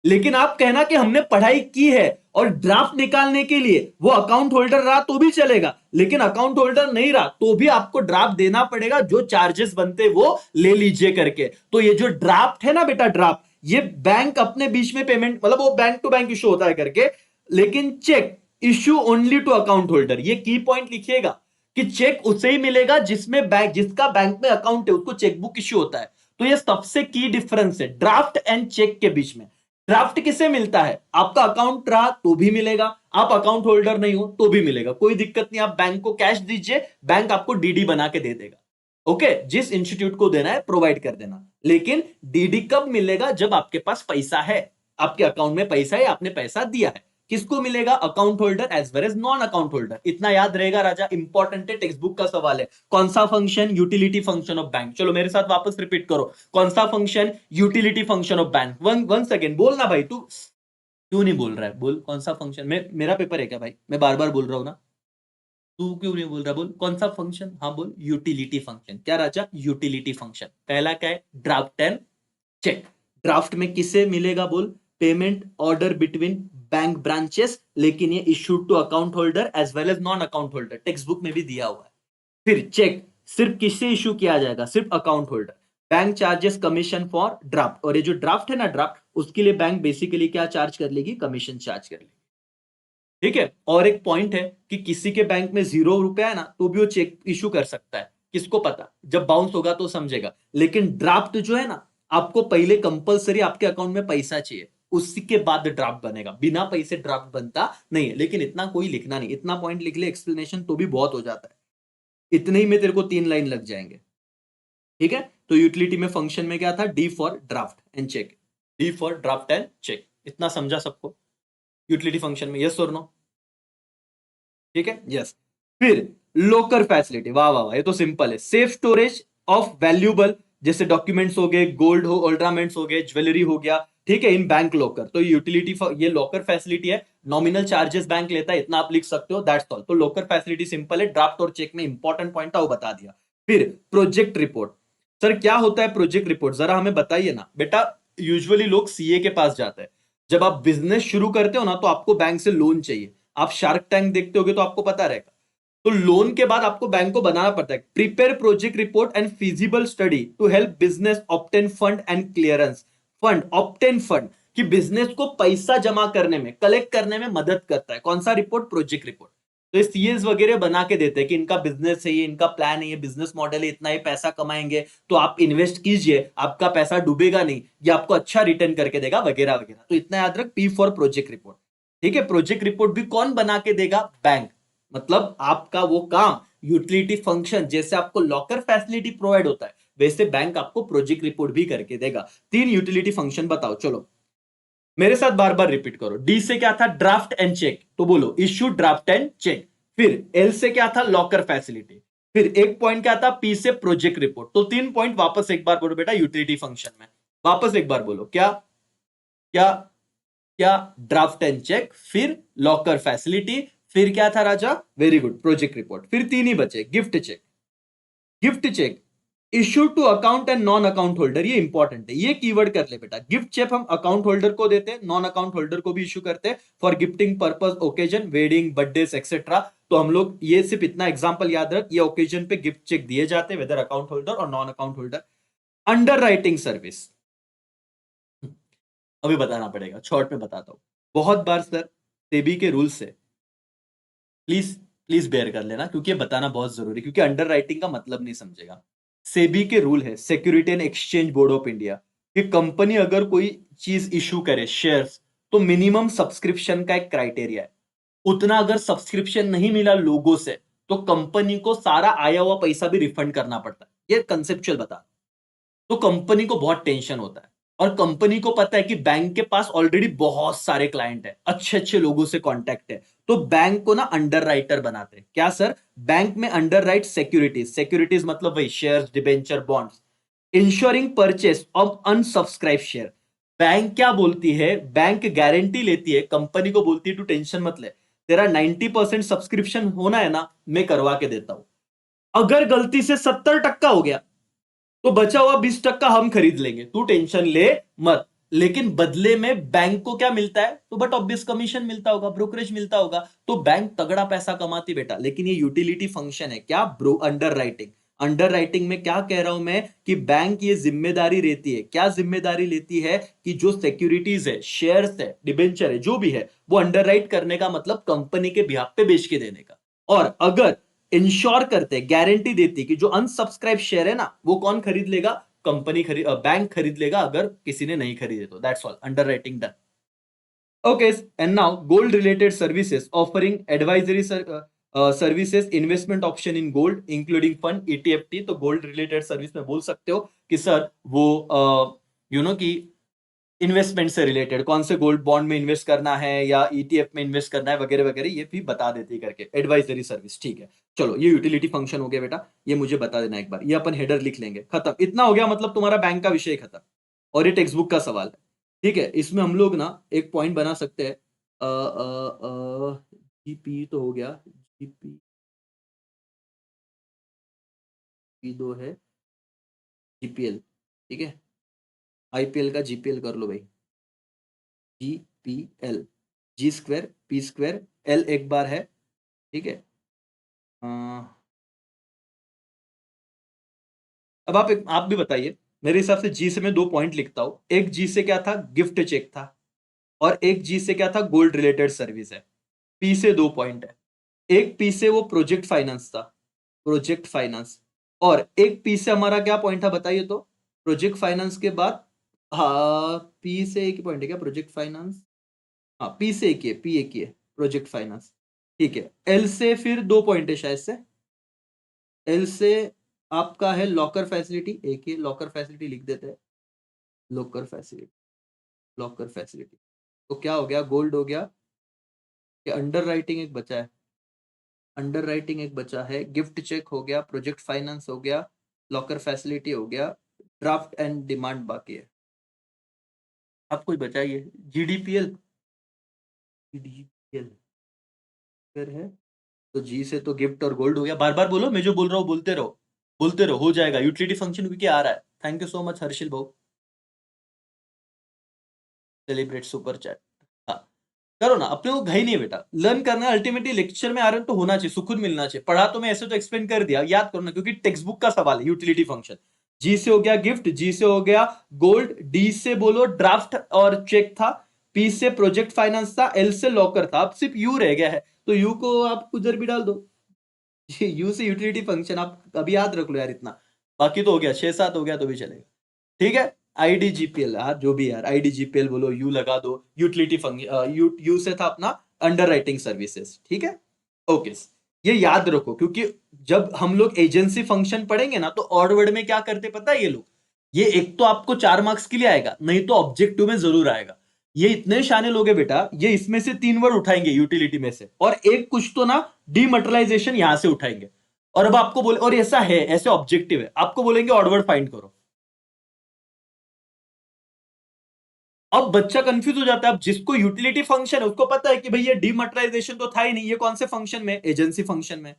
लेकिन आप कहना कि हमने पढ़ाई की है, और ड्राफ्ट निकालने के लिए वो अकाउंट होल्डर रहा तो भी चलेगा, लेकिन अकाउंट होल्डर नहीं रहा तो भी आपको ड्राफ्ट देना पड़ेगा, जो चार्जेस बनते वो ले लीजिए करके। तो ये जो ड्राफ्ट है ना बेटा, ड्राफ्ट, ये बैंक अपने बीच में पेमेंट, मतलब वो बैंक टू बैंक इश्यू होता है करके, लेकिन cheque issue only to account holder. ये की पॉइंट लिखिएगा कि चेक उसे ही मिलेगा जिसमें बैंक, जिसका बैंक में अकाउंट है, उसको चेकबुक इश्यू होता है। तो ये सबसे की डिफरेंस है ड्राफ्ट एंड चेक के बीच में। ड्राफ्ट किसे मिलता है, आपका अकाउंट रहा तो भी मिलेगा, आप अकाउंट होल्डर नहीं हो तो भी मिलेगा, कोई दिक्कत नहीं, आप बैंक को कैश दीजिए, बैंक आपको डीडी बना के दे देगा। ओके, जिस इंस्टीट्यूट को देना है प्रोवाइड कर देना, लेकिन डीडी कब मिलेगा, जब आपके पास पैसा है, आपके अकाउंट में पैसा है, आपने पैसा दिया है। किसको मिलेगा, account holder as well as non account holder. इतना याद रहेगा राजा, इंपॉर्टेंट है, टेक्स्ट बुक का सवाल है। कौन सा function, utility function of bank. चलो मेरे साथ वापस रिपीट करो, कौन सा function, utility function of bank. One second बोलना भाई, तू क्यों नहीं बोल रहा है, बोल कौन सा फंक्शन। मेरा पेपर है क्या भाई, मैं बार बार बोल रहा हूं ना, तू क्यों नहीं बोल रहा, बोल कौन सा फंक्शन, हाँ बोल यूटिलिटी फंक्शन। क्या राजा, यूटिलिटी फंक्शन पहला क्या है, ड्राफ्ट एंड चेक। ड्राफ्ट में किसे मिलेगा, बोल payment order between bank branches, लेकिन ये issued to account holder as well as non account holder, text book में भी दिया हुआ है। फिर चेक सिर्फ किससे इश्यू किया जाएगा, सिर्फ account holder. Bank charges commission for draft, और ये जो ड्राफ्ट है ना, ड्राफ्ट, उसके लिए बैंक बेसिकली क्या चार्ज कर लेगी, कमीशन चार्ज कर लेगी। ठीक है, और एक पॉइंट है कि किसी के बैंक में 0 रुपया है ना, तो भी वो चेक इश्यू कर सकता है, किसको पता, जब बाउंस होगा तो समझेगा। लेकिन ड्राफ्ट जो है ना, आपको पहले कंपलसरी आपके अकाउंट में पैसा चाहिए, उसी के बाद ड्राफ्ट बनेगा, बिना पैसे ड्राफ्ट बनता नहीं है। लेकिन इतना कोई लिखना नहीं, इतना पॉइंट लिख ले एक्सप्लेनेशन तो भी बहुत हो जाता है, इतने ही में तेरे को 3 लाइन लग जाएंगे। ठीक है, तो यूटिलिटी में फंक्शन में क्या था, D for draft and cheque, D for draft and cheque, इतना समझा सबको यूटिलिटी फंक्शन में, यस और नो। ठीक है, यस। फिर लोकर फैसिलिटी, वाह वाह वाह, ये तो सिंपल है, सेफ स्टोरेज ऑफ वैल्यूबल, जैसे डॉक्यूमेंट्स हो गए, गोल्ड हो, ऑर्नामेंट्स हो गए, ज्वेलरी हो गया, ठीक है, इन बैंक लॉकर। तो यूटिलिटी, ये लॉकर फैसिलिटी है, नॉमिनल चार्जेस बैंक लेता है, इतना आप लिख सकते हो, दैट्स ऑल। तो लॉकर फैसिलिटी सिंपल है, ड्राफ्ट और चेक में इंपॉर्टेंट पॉइंट था वो बता दिया। फिर प्रोजेक्ट रिपोर्ट, सर क्या होता है प्रोजेक्ट रिपोर्ट, जरा हमें बताइए ना बेटा। यूजुअली लोग सीए के पास जाते हैं, जब आप बिजनेस शुरू करते हो ना तो आपको बैंक से लोन चाहिए। आप शार्क टैंक देखते होगे तो आपको पता रहेगा। तो लोन के बाद आपको बैंक को बनाना पड़ता है prepare project report and feasible study to help business obtain fund and clearance. Fund obtain fund कि बिजनेस को पैसा जमा करने में, कलेक्ट करने में मदद करता है। कौन सा रिपोर्ट? Project report. तो ये सीएस वगैरह बना के देते हैं कि इनका बिजनेस है, ये इनका प्लान है, ये बिजनेस मॉडल है, इतना ही पैसा कमाएंगे तो आप इन्वेस्ट कीजिए, आपका पैसा डूबेगा नहीं, ये आपको अच्छा रिटर्न करके देगा वगैरह वगैरह। तो इतना याद रख, पी फॉर प्रोजेक्ट रिपोर्ट। ठीक है, प्रोजेक्ट रिपोर्ट भी कौन बना के देगा? बैंक। मतलब आपका वो काम यूटिलिटी फंक्शन, जैसे आपको लॉकर फैसिलिटी प्रोवाइड होता है वैसे बैंक आपको प्रोजेक्ट रिपोर्ट भी करके देगा। 3 यूटिलिटी फंक्शन बताओ, चलो मेरे साथ बार बार रिपीट करो। डी से क्या था? ड्राफ्ट एंड चेक, तो बोलो इश्यू, ड्राफ्ट एंड चेक। फिर एल से क्या था? Locker facility. फिर एक पॉइंट क्या था? पी से प्रोजेक्ट रिपोर्ट। तो 3 पॉइंट वापस एक बार बोलो बेटा यूटिलिटी फंक्शन में। वापस एक बार बोलो, क्या क्या क्या? ड्राफ्ट एंड चेक, फिर लॉकर फैसिलिटी, फिर क्या था राजा? Very good, project report. फिर 3 ही बचे, gift cheque. Gift cheque issue to account and non account holder, ये इंपॉर्टेंट है, ये कीवर्ड कर ले बेटा। गिफ्ट चेक हम अकाउंट होल्डर को देते हैं, नॉन अकाउंट होल्डर को भी इश्यू करते हैं for gifting purpose, occasion, wedding, birthday etcetera. तो हम लोग ये सिर्फ इतना एग्जांपल याद रख, ये ओकेजन पे गिफ्ट चेक दिए जाते हैं, वेदर अकाउंट होल्डर और non account holder. Under writing service अभी बताना पड़ेगा, शॉर्ट में बताता हूं। बहुत बार सर सेबी के रूल से प्लीज प्लीज बेयर कर लेना, क्योंकि ये बताना बहुत जरूरी, क्योंकि अंडर राइटिंग का मतलब नहीं समझेगा। सेबी के रूल है, security and exchange board of India, कि कंपनी अगर कोई चीज इशू करे, शेयर्स, तो मिनिमम सब्सक्रिप्शन का एक क्राइटेरिया है। उतना अगर सब्सक्रिप्शन नहीं मिला लोगों से तो कंपनी को सारा आया हुआ पैसा भी रिफंड करना पड़ता है। ये कंसेप्चुअल बता। तो कंपनी को बहुत टेंशन होता है, और कंपनी को पता है कि बैंक के पास ऑलरेडी बहुत सारे क्लाइंट है, अच्छे अच्छे लोगों से कांटेक्ट है। तो बैंक को ना अंडर राइटर बनाते हैं। क्या सर? बैंक में अंडर राइट सिक्योरिटीज, सिक्योरिटीज मतलब वही shares, debenture, bonds, ensuring purchase of unsubscribe share. Bank क्या बोलती है? बैंक गारंटी लेती है, कंपनी को बोलती है तू टेंशन मत ले, तेरा 90% सब्सक्रिप्शन होना है ना, मैं करवा के देता हूं। अगर गलती से 70% हो गया तो बचा हुआ 20% हम खरीद लेंगे, तू टेंशन ले मत। लेकिन बदले में बैंक को क्या मिलता है? तो बट ऑब्वियस कमीशन मिलता होगा, ब्रोकरेज मिलता होगा। तो बैंक तगड़ा पैसा कमाती बेटा। लेकिन ये यूटिलिटी फंक्शन है क्या? Bro under writing. Under writing में क्या कह रहा हूं मैं, कि बैंक ये जिम्मेदारी रहती है, क्या जिम्मेदारी लेती है, कि जो सिक्योरिटीज है, शेयर्स है, डिबेंचर है, जो भी है, वो अंडर राइट करने का मतलब कंपनी के बिहाफ पे बेच के देने का। और अगर इंश्योर करते, गारंटी देती कि जो अनसब्सक्राइब शेयर है ना, वो कौन खरीद लेगा? कंपनी खरीद, बैंक खरीद लेगा, अगर किसी ने नहीं खरीदे तो। That's all, underwriting done. Okay, and now gold related services offering advisory services, investment option in gold including fund, ETFT. तो गोल्ड रिलेटेड सर्विस में बोल सकते हो कि सर वो कि इन्वेस्टमेंट से रिलेटेड, कौन से गोल्ड बॉन्ड में इन्वेस्ट करना है या ईटीएफ में इन्वेस्ट करना है वगैरह वगैरह, ये भी बता देती करके एडवाइजरी सर्विस। ठीक है, चलो ये यूटिलिटी फंक्शन हो गया बेटा, ये मुझे बता देना एक बार, ये अपन हेडर लिख लेंगे, खत्म। इतना हो गया, मतलब तुम्हारा बैंक का विषय खत्म, और ये टेक्स्ट बुक का सवाल है। ठीक है, इसमें हम लोग ना एक पॉइंट बना सकते हैं, जीपी तो हो गया, जीपी दो है, जीपीएल, ठीक है, आईपीएल का जीपीएल कर लो भाई, जीपीएल, जी स्क्वायर पी स्क्वायर एल एक बार है। ठीक है, अ, अब आप भी बताइए। मेरे हिसाब से जी से मैं 2 पॉइंट लिखता हूं। एक जी से क्या था? गिफ्ट चेक था, और एक जी से क्या था? गोल्ड रिलेटेड सर्विस है। पी से 2 पॉइंट है। एक पी से वो प्रोजेक्ट फाइनेंस था, प्रोजेक्ट फाइनेंस। और एक पी से हमारा क्या पॉइंट था बताइए तो? प्रोजेक्ट फाइनेंस के बाद, हाँ पी से एक ही पॉइंट है क्या? प्रोजेक्ट फाइनेंस, हाँ पी से एक ही है, पी एक ही है, प्रोजेक्ट फाइनेंस। ठीक है, एल से फिर 2 पॉइंट है शायद से। एल से आपका है लॉकर फैसिलिटी, एक ही लॉकर फैसिलिटी लिख देते हैं, लॉकर फैसिलिटी, लॉकर फैसिलिटी। तो क्या हो गया? गोल्ड हो गया, कि अंडर राइटिंग एक बचा है, अंडर राइटिंग एक बचा है, गिफ्ट चेक हो गया, प्रोजेक्ट फाइनेंस हो गया, लॉकर फैसिलिटी हो गया, ड्राफ्ट एंड डिमांड बाकी है। अब कोई बचाइए, जीडीपीएल, जीडीपीएल फिर है, तो जी से तो गिफ्ट और गोल्ड हो गया। बार बार बोलो, मैं जो बोल रहा हूँ बोलते रहो, बोलते रहो, हो जाएगा। यूटिलिटी फंक्शन क्योंकि आ रहा है। Thank you so much Harshil भाऊ। Celebrate super chat. हाँ, करो ना, अपने को घाई नहीं है बेटा, लर्न करना है। अल्टीमेटली लेक्चर में आ रहे हो तो होना चाहिए, सुकून मिलना चाहिए। पढ़ा तो मैं ऐसे तो एक्सप्लेन कर दिया, याद करो ना, क्योंकि टेक्स्ट बुक का सवाल है। यूटिलिटी फंक्शन, जी से हो गया गिफ्ट, जी से हो गया गोल्ड, डी से बोलो ड्राफ्ट और चेक था, पी से प्रोजेक्ट फाइनेंस था, एल से लॉकर था। अब सिर्फ यू रह गया है, तो यू को आप उधर भी डाल दो। यू से यूटिलिटी फंक्शन आप अभी याद रख लो यार इतना। बाकी तो हो गया, 6-7 हो गया तो भी चलेगा। ठीक है, आईडीजीपीएल, हाँ जो भी यार, आईडीजीपीएल बोलो, यू लगा दो। यूटिलिटी फंक्शन, यू से था अपना अंडर राइटिंग सर्विसेज। ठीक है, ओके, ये याद रखो, क्योंकि जब हम लोग एजेंसी फंक्शन पढ़ेंगे ना, तो ऑड वर्ड में क्या करते पता है ये लोग, ये एक तो आपको 4 मार्क्स के लिए आएगा, नहीं तो ऑब्जेक्टिव में जरूर आएगा। ये इतने शाने लोग हैं बेटा, ये इसमें से 3 वर्ड उठाएंगे यूटिलिटी में से, और एक कुछ तो ना डीमटेरियलाइजेशन यहां से उठाएंगे। और अब आपको बोले, और ऐसा है, ऐसे ऑब्जेक्टिव है, आपको बोलेंगे ऑड वर्ड फाइंड करो। अब बच्चा कंफ्यूज हो जाता है। अब जिसको यूटिलिटी फंक्शन है उसको पता है कि भाई ये डीमटेरियलाइजेशन तो था ही नहीं, ये कौन से फंक्शन में, एजेंसी फंक्शन में।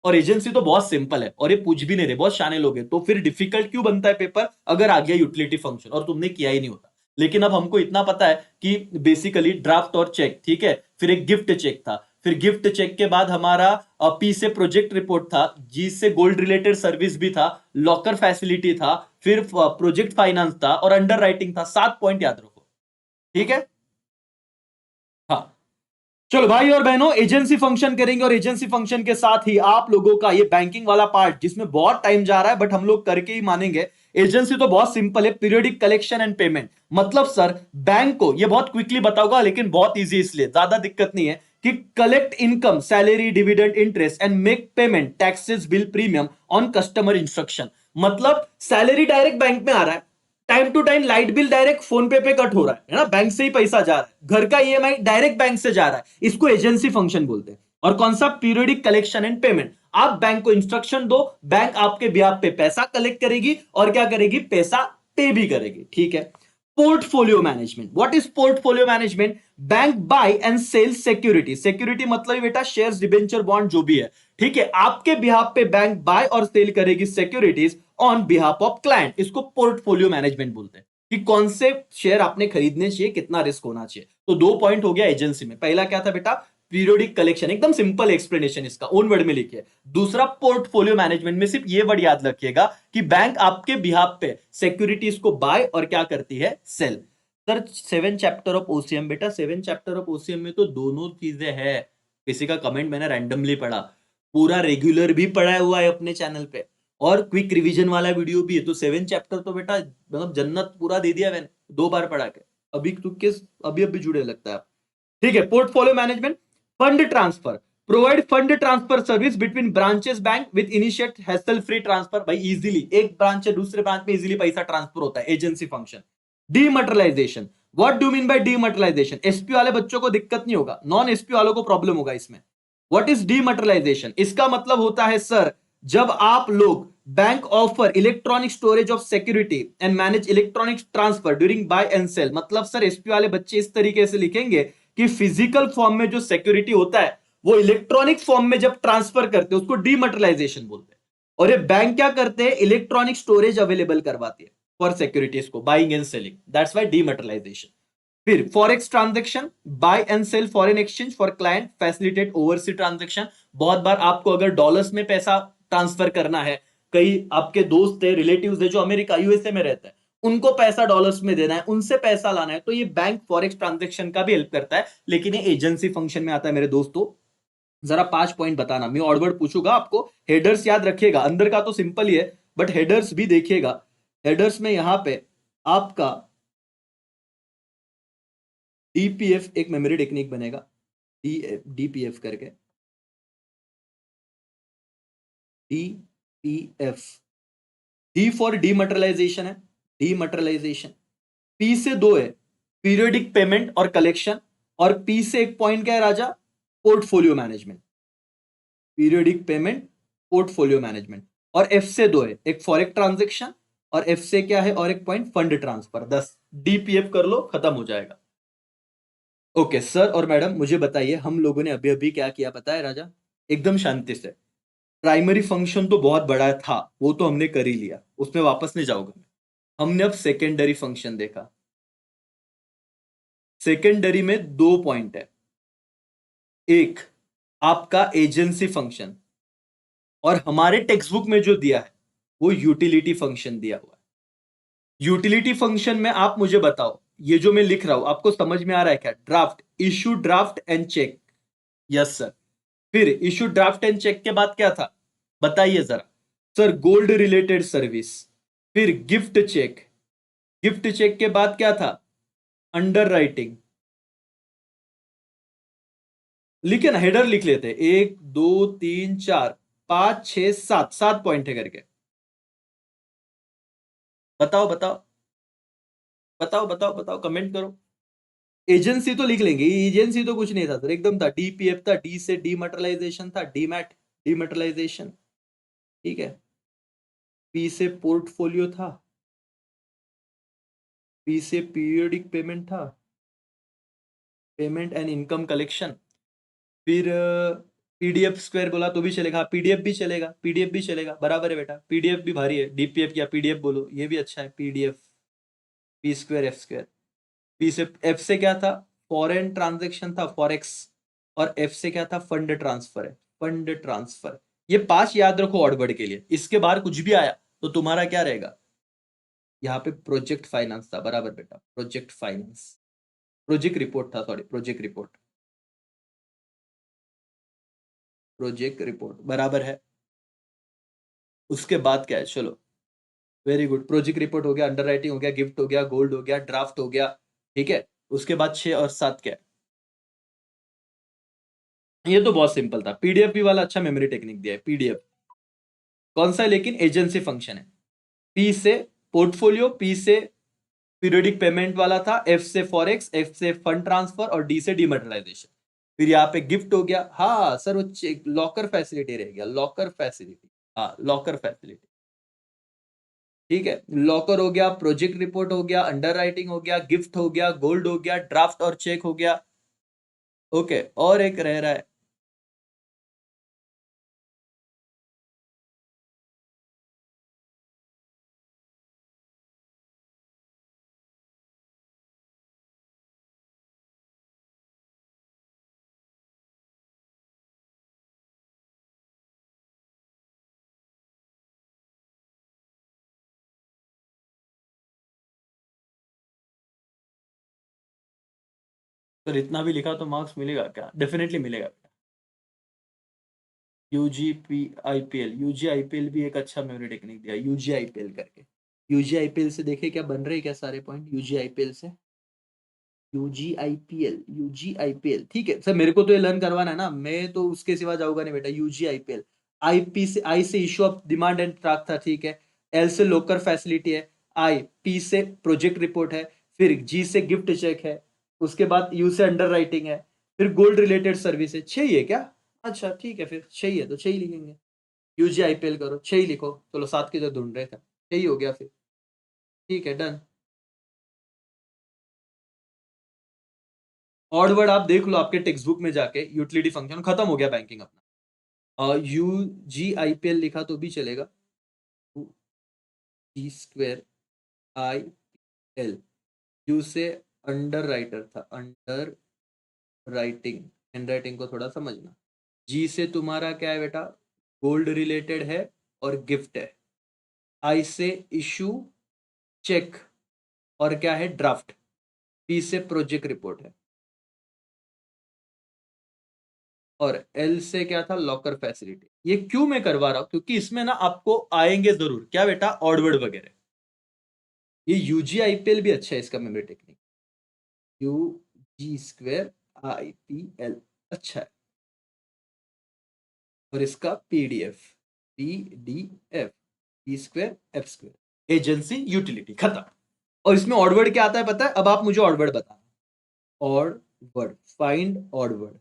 और एजेंसी तो बहुत सिंपल है, और ये पूछ भी नहीं रहे, बहुत शाने लोग हैं। तो फिर डिफिकल्ट क्यों बनता है पेपर, अगर आ गया यूटिलिटी फंक्शन और तुमने किया ही नहीं होता। लेकिन अब हमको इतना पता है कि बेसिकली ड्राफ्ट और चेक, ठीक है, फिर एक गिफ्ट चेक था, फिर गिफ्ट चेक के बाद हमारा पी से प्रोजेक्ट रिपोर्ट था, जी से गोल्ड रिलेटेड सर्विस भी था, लॉकर फैसिलिटी था, फिर प्रोजेक्ट फाइनेंस था, और अंडर राइटिंग था। 7 पॉइंट याद रखो। ठीक है, हाँ, चलो भाई और बहनों, एजेंसी फंक्शन करेंगे, और एजेंसी फंक्शन के साथ ही आप लोगों का ये बैंकिंग वाला पार्ट, जिसमें बहुत टाइम जा रहा है बट हम लोग करके ही मानेंगे। एजेंसी तो बहुत सिंपल है, पीरियोडिक कलेक्शन एंड पेमेंट। मतलब सर, बैंक को ये बहुत क्विकली बताऊंगा, लेकिन बहुत इजी, इसलिए ज्यादा दिक्कत नहीं है, कि collect income, salary, dividend, interest and make payment, taxes, bill, premium on customer instruction. मतलब सैलरी डायरेक्ट बैंक में आ रहा है, time to time light bill direct phone पे कट हो रहा है ना, बैंक से ही पैसा जा रहा है, घर का ईएमआई डायरेक्ट बैंक से जा रहा है, इसको एजेंसी फंक्शन बोलते हैं। और कौन सा, पीरियोडिक कलेक्शन एंड पेमेंट। आप बैंक को इंस्ट्रक्शन दो, बैंक आपके बिहाफ पे पैसा कलेक्ट करेगी, और क्या करेगी, पैसा पे भी करेगी। ठीक है, portfolio management. What is portfolio management? Bank buy and sell security. Security मतलब बेटा शेयर्स, डिबेंचर, बॉन्ड जो भी है। ठीक है, आपके बिहाफ पे बैंक बाय और सेल करेगी securities on behalf of client. इसको पोर्टफोलियो मैनेजमेंट बोलते हैं, कि कौन से शेयर आपने खरीदने चाहिए, कितना रिस्क होना चाहिए। तो 2 पॉइंट हो गया एजेंसी में। पहला क्या था बेटा, पीरियोडिक कलेक्शन, एकदम सिंपल एक्सप्लेनेशन इसका, ओन वर्ड में लिखिए। दूसरा पोर्टफोलियो मैनेजमेंट में सिर्फ ये वर्ड याद रखिएगा कि बैंक आपके बिहाफ पे सिक्योरिटीज को बाय और क्या करती है, sell. Sir 7 chapter of OCM, बेटा 7 चैप्टर ऑफ ओसीएम में तो दोनों चीजें हैं। किसी का कमेंट मैंने रैंडमली पढ़ा, पूरा रेगुलर भी पढ़ा हुआ है अपने चैनल पे, और क्विक रिवीजन वाला वीडियो भी है। तो 7 चैप्टर तो बेटा मतलब जन्नत पूरा दे दिया मैंने 2 बार पढ़ा के। अभी तो किस, अभी अभी जुड़े लगता है आप। ठीक है, portfolio management, fund transfer, provide fund transfer service between branches bank with initiate hassle free transfer. भाई इजीली एक ब्रांच से दूसरे ब्रांच में इजीली पैसा ट्रांसफर होता है, agency function. Dematerialisation, what do mean by dematerialisation? SP वाले बच्चों को दिक्कत नहीं होगा, नॉन एसपी वालों को प्रॉब्लम होगा इसमें। What is dematerialisation? इसका मतलब होता है सर, जब आप लोग bank offer electronic storage of security and manage electronic transfer during buy and sell. मतलब सर एसपी वाले बच्चे इस तरीके से लिखेंगे कि फिजिकल फॉर्म में जो सिक्योरिटी होता है, वो इलेक्ट्रॉनिक फॉर्म में जब ट्रांसफर करते हैं उसको डीमटेरियलाइजेशन बोलते हैं। और ये बैंक क्या करते हैं, इलेक्ट्रॉनिक स्टोरेज अवेलेबल करवाती है फॉर सिक्योरिटीज को, buying and selling, that's why dematerialisation. फिर forex transaction, buy and sell foreign exchange for client, facilitate oversea transaction. बहुत बार आपको अगर डॉलर्स में पैसा ट्रांसफर करना है, कई आपके दोस्त है, रिलेटिव्स है जो अमेरिका यूएसए में रहते हैं, उनको पैसा डॉलर्स में देना है, उनसे पैसा लाना है, तो ये बैंक फॉरेक्स ट्रांजेक्शन का भी हेल्प करता है। लेकिन ये एजेंसी फंक्शन में आता है मेरे दोस्तों। जरा 5 पॉइंट बताना, मैं ऑडवर्ड पूछूंगा आपको, हेडर्स याद रखिएगा। अंदर का तो सिंपल ही है, बट हेडर्स भी देखिएगा। हेडर्स में यहां पे आपका डीपीएफ एक मेमोरी टेक्निक बनेगा, डीपीएफ करके, डीपीएफ। डी फॉर डीमटेरियलाइजेशन है, डीमटेरियलाइजेशन। पी से 2 है, पीरियोडिक पेमेंट और कलेक्शन। और पी से एक पॉइंट क्या है राजा, portfolio management, periodic payment, portfolio management. और एफ से 2 है, एक फॉरेक्स ट्रांजेक्शन, और एफ से क्या है, और एक पॉइंट फंड ट्रांसफर। 10 डीपीएफ कर लो, खत्म हो जाएगा। ओके सर और मैडम, मुझे बताइए, हम लोगों ने अभी अभी क्या किया पता है राजा, एकदम शांति से। प्राइमरी फंक्शन तो बहुत बड़ा था, वो तो हमने कर ही लिया, उसमें वापस नहीं जाऊंगा। हमने अब सेकेंडरी फंक्शन देखा। सेकेंडरी में 2 पॉइंट है, एक आपका एजेंसी फंक्शन, और हमारे टेक्स्ट बुक में जो दिया है वो यूटिलिटी फंक्शन दिया हुआ है। यूटिलिटी फंक्शन में आप मुझे बताओ, ये जो मैं लिख रहा हूं आपको समझ में आ रहा है क्या? Draft, issue draft and cheque. Yes sir. फिर इशू ड्राफ्ट एंड चेक के बाद क्या था बताइए जरा। Sir gold related service. फिर गिफ्ट चेक, गिफ्ट चेक के बाद क्या था? Underwriting. लिखे ना, हेडर लिख लेते, 1 2 3 4 5 6 7, 7 पॉइंट है करके। बताओ बताओ बताओ बताओ बताओ, कमेंट करो। एजेंसी तो लिख लेंगे, एजेंसी तो कुछ नहीं था सर, एकदम था। डीपीएफ था, डी से डीमटेरियलाइजेशन था, डीमैट डीमटेरियलाइजेशन, ठीक है। पी से पोर्टफोलियो था, पी से पीरियोडिक पेमेंट था, पेमेंट एंड इनकम कलेक्शन। फिर पीडीएफ स्क्वायर बोला तो भी चलेगा, पीडीएफ भी चलेगा, पीडीएफ भी चलेगा, बराबर है बेटा। पीडीएफ भी भारी है, डीपीएफ या पीडीएफ बोलो ये भी अच्छा है। PDF, P square F square. P से एफ से क्या था? फॉरेन ट्रांजेक्शन था, फॉरेक्स। और एफ से क्या था? फंड ट्रांसफर है, फंड ट्रांसफर। ये 5 याद रखो ऑड वर्ड के लिए। इसके बाहर कुछ भी आया तो तुम्हारा क्या रहेगा? यहाँ पे प्रोजेक्ट फाइनेंस था, बराबर बेटा, प्रोजेक्ट फाइनेंस। प्रोजेक्ट रिपोर्ट था, sorry, project report, project report बराबर है। उसके बाद क्या है? चलो, वेरी गुड। प्रोजेक्ट रिपोर्ट हो गया, अंडर राइटिंग हो गया, गिफ्ट हो गया, गोल्ड हो गया, ड्राफ्ट हो गया, ठीक है। उसके बाद 6 और 7 क्या है? ये तो बहुत सिंपल था। पीडीएफ भी वाला अच्छा मेमोरी टेक्निक दिया है, पीडीएफ कौन सा है? लेकिन एजेंसी फंक्शन है। पी से पोर्टफोलियो, पी से पीरियोडिक पेमेंट वाला था, एफ से फॉरेक्स, एफ से फंड ट्रांसफर और डी से डीमटेरियलाइजेशन। फिर यहाँ पे गिफ्ट हो गया, हाँ सर, वो लॉकर फैसिलिटी रह गया, लॉकर फैसिलिटी। हाँ, लॉकर फैसिलिटी, ठीक है। लॉकर हो गया, प्रोजेक्ट रिपोर्ट हो गया, अंडर राइटिंग हो गया, गिफ्ट हो गया, गोल्ड हो गया, ड्राफ्ट और चेक हो गया। ओके, और एक रह रहा है। सर इतना भी लिखा तो मार्क्स मिलेगा क्या? डेफिनेटली मिलेगा। यूजी आईपीएल, यूजी आईपीएल भी एक अच्छा मेमोरी टेक्निक दिया, यूजी आईपीएल करके। यूजी आईपीएल से देखे क्या बन रहे, क्या सारे पॉइंट यूजी आईपीएल से? यूजी आईपीएल, यूजी आईपीएल, ठीक है सर। मेरे को तो ये लर्न करवाना है ना, मैं तो उसके सिवा जाऊंगा नहीं बेटा। यूजी आईपीएल, आईपी से, आई से issue of demand and track था, ठीक है। एल से लोकर फैसिलिटी है, आई पी से प्रोजेक्ट रिपोर्ट है, फिर जी से गिफ्ट चेक है, उसके बाद यू से अंडर राइटिंग है, फिर गोल्ड रिलेटेड सर्विस है। 6 ही है क्या? अच्छा ठीक है, फिर 6 ही है तो 6 ही लिखेंगे। यूजी आईपीएल करो, 6 ही लिखो। चलो 7 की जो ढूंढ रहे थे, 6 ही हो गया फिर, ठीक है, डन। ऑड वर्ड आप देख लो आपके टेक्स्ट बुक में जाके, यूटिलिटी फंक्शन खत्म हो गया बैंकिंग अपना। यू जी आईपीएल लिखा तो भी चलेगा, जी स्क्वेयर आई एल। यू से अंडर राइटर था, अंडर राइटिंग, हैंड राइटिंग को थोड़ा समझना। जी से तुम्हारा क्या है बेटा? गोल्ड रिलेटेड है और गिफ्ट है। आई से इशू, चेक, और क्या है? ड्राफ्ट। पी से प्रोजेक्ट रिपोर्ट है, और एल से क्या था? Locker facility. ये क्यों मैं करवा रहा हूं? क्योंकि इसमें ना आपको आएंगे जरूर क्या बेटा? ऑडवर्ड वगैरह। ये यूजी आईपीएल भी अच्छा है, इसका memory technique. U G square I P L, अच्छा है। और इसका PDF, P D F, P square F square, agency utility, खत्म। और इसमें ऑडवर्ड क्या आता है पता है? अब आप मुझे ऑडवर्ड बताना। Odd word, find odd word.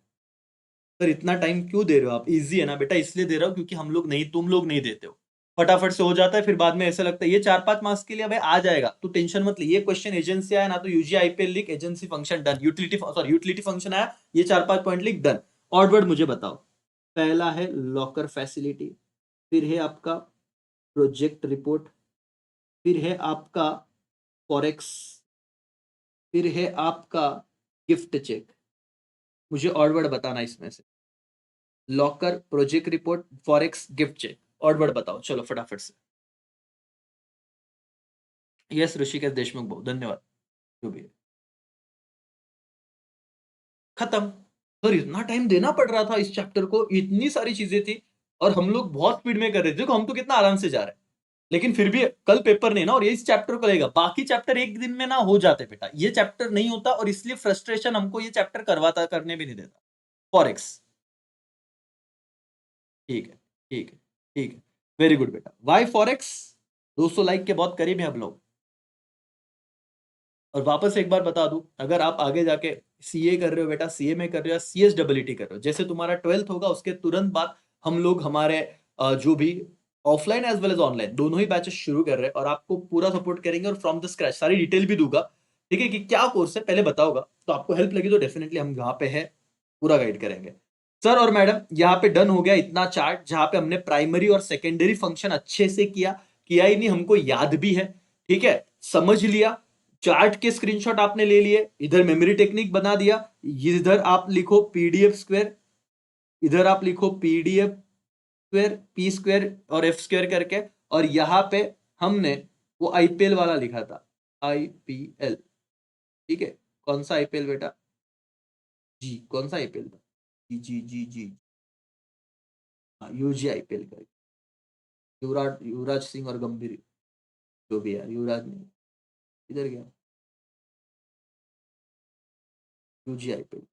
Sir इतना टाइम क्यों दे रहे हो आप? इजी है ना बेटा, इसलिए दे रहा हूं क्योंकि हम लोग नहीं, तुम लोग नहीं देते हो। फटाफट से हो जाता है, फिर बाद में ऐसा लगता है ये 4-5 मार्क्स के लिए भाई आ जाएगा, तो टेंशन मत ले। ये क्वेश्चन एजेंसी आया ना, तो यूजी आईपीएल लिख, agency function done. Utility, sorry, utility function आया, ये 4-5 पॉइंट लिख, डन। ऑड वर्ड मुझे बताओ। पहला है लॉकर फैसिलिटी, फिर है आपका प्रोजेक्ट रिपोर्ट, फिर है आपका फॉरेक्स, फिर है आपका गिफ्ट चेक, मुझे ऑड वर्ड बताना इसमें से। Locker, project report, forex, gift cheque, odd word बताओ चलो फटाफट से। यस ऋषिकेश देशमुख भाऊ, धन्यवाद जो भी है। खत्म। सर इतना टाइम देना पड़ रहा था इस चैप्टर को, इतनी सारी चीजें थी और हम लोग बहुत स्पीड में कर रहे थे। देखो हम तो कितना आराम से जा रहे हैं, लेकिन फिर भी कल पेपर नहीं ना, और ये इस चैप्टर को लेगा। बाकी चैप्टर एक दिन में ना हो जाते बेटा, ये चैप्टर नहीं होता और इसलिए फ्रस्ट्रेशन हमको ये चैप्टर करवाता, करने भी नहीं देता। फॉरेक्स, ठीक है, ठीक है, ठीक है, वेरी गुड बेटा। वाई फॉरेक्स, 200 लाइक के बहुत करीब हैं हम लोग। और वापस एक बार बता दूं, अगर आप आगे जाके सीए कर रहे हो बेटा, सीए में कर रहे हो या सीएसडब्ल्यूटी कर रहे हो, जैसे तुम्हारा 12th होगा उसके तुरंत बाद हम लोग हमारे जो भी offline as well as online दोनों ही बैचेस शुरू कर रहे हैं और आपको पूरा सपोर्ट करेंगे और फ्रॉम द स्क्रैच सारी डिटेल भी दूंगा। ठीक है, कि क्या कोर्स है पहले बताऊंगा, तो आपको हेल्प लगी तो डेफिनेटली हम यहाँ पे है, पूरा गाइड करेंगे। सर और मैडम यहाँ पे डन हो गया इतना चार्ट, जहां पे हमने प्राइमरी और सेकेंडरी फंक्शन अच्छे से किया, किया ही नहीं हमको याद भी है। ठीक है, समझ लिया, चार्ट के स्क्रीनशॉट आपने ले लिए, इधर मेमोरी टेक्निक बना दिया, इधर आप लिखो पीडीएफ स्क्वायर, इधर आप लिखो पीडीएफ स्क्वायर, पी स्क्वायर और एफ स्क्वायर करके, और यहां पे हमने वो आईपीएल वाला लिखा था, आईपीएल। ठीक है, कौन सा आईपीएल बेटा, जी कौन सा आईपीएल था, जी जी जी जी, हाँ यूजी आईपीएल का, युवराज, युवराज सिंह और गंभीर, जो भी यार युवराज नहीं, इधर गया, यूजी आईपीएल।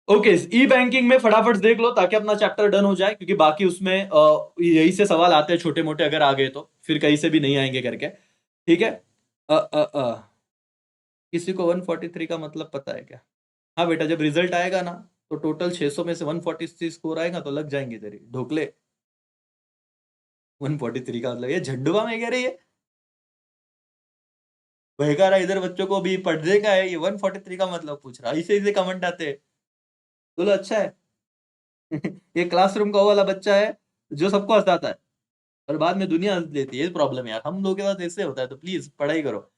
ओके, ई बैंकिंग में फटाफट देख लो ताकि अपना चैप्टर डन हो जाए, क्योंकि बाकी उसमें यही से सवाल आते हैं छोटे मोटे, अगर आ गए तो फिर कहीं से भी नहीं आएंगे करके। ठीक है, किसी को 143 का मतलब पता है क्या? हाँ बेटा, जब रिजल्ट आएगा ना तो टोटल 600 में से 143 स्कोर आएगा तो लग जाएंगे तेरे ढोकले। 143 का मतलब ये झंडुआ में कह रही है, बहका रहा इधर बच्चों को भी पढ़ने का है, ये 143 का मतलब पूछ रहा, ऐसे ऐसे कमेंट आते हैं। बोलो अच्छा है। ये क्लासरूम का वो वाला बच्चा है जो सबको हंसाता है और बाद में दुनिया हंस लेती है। ये प्रॉब्लम है यार, हम लोगों के साथ ऐसे होता है, तो प्लीज पढ़ाई करो।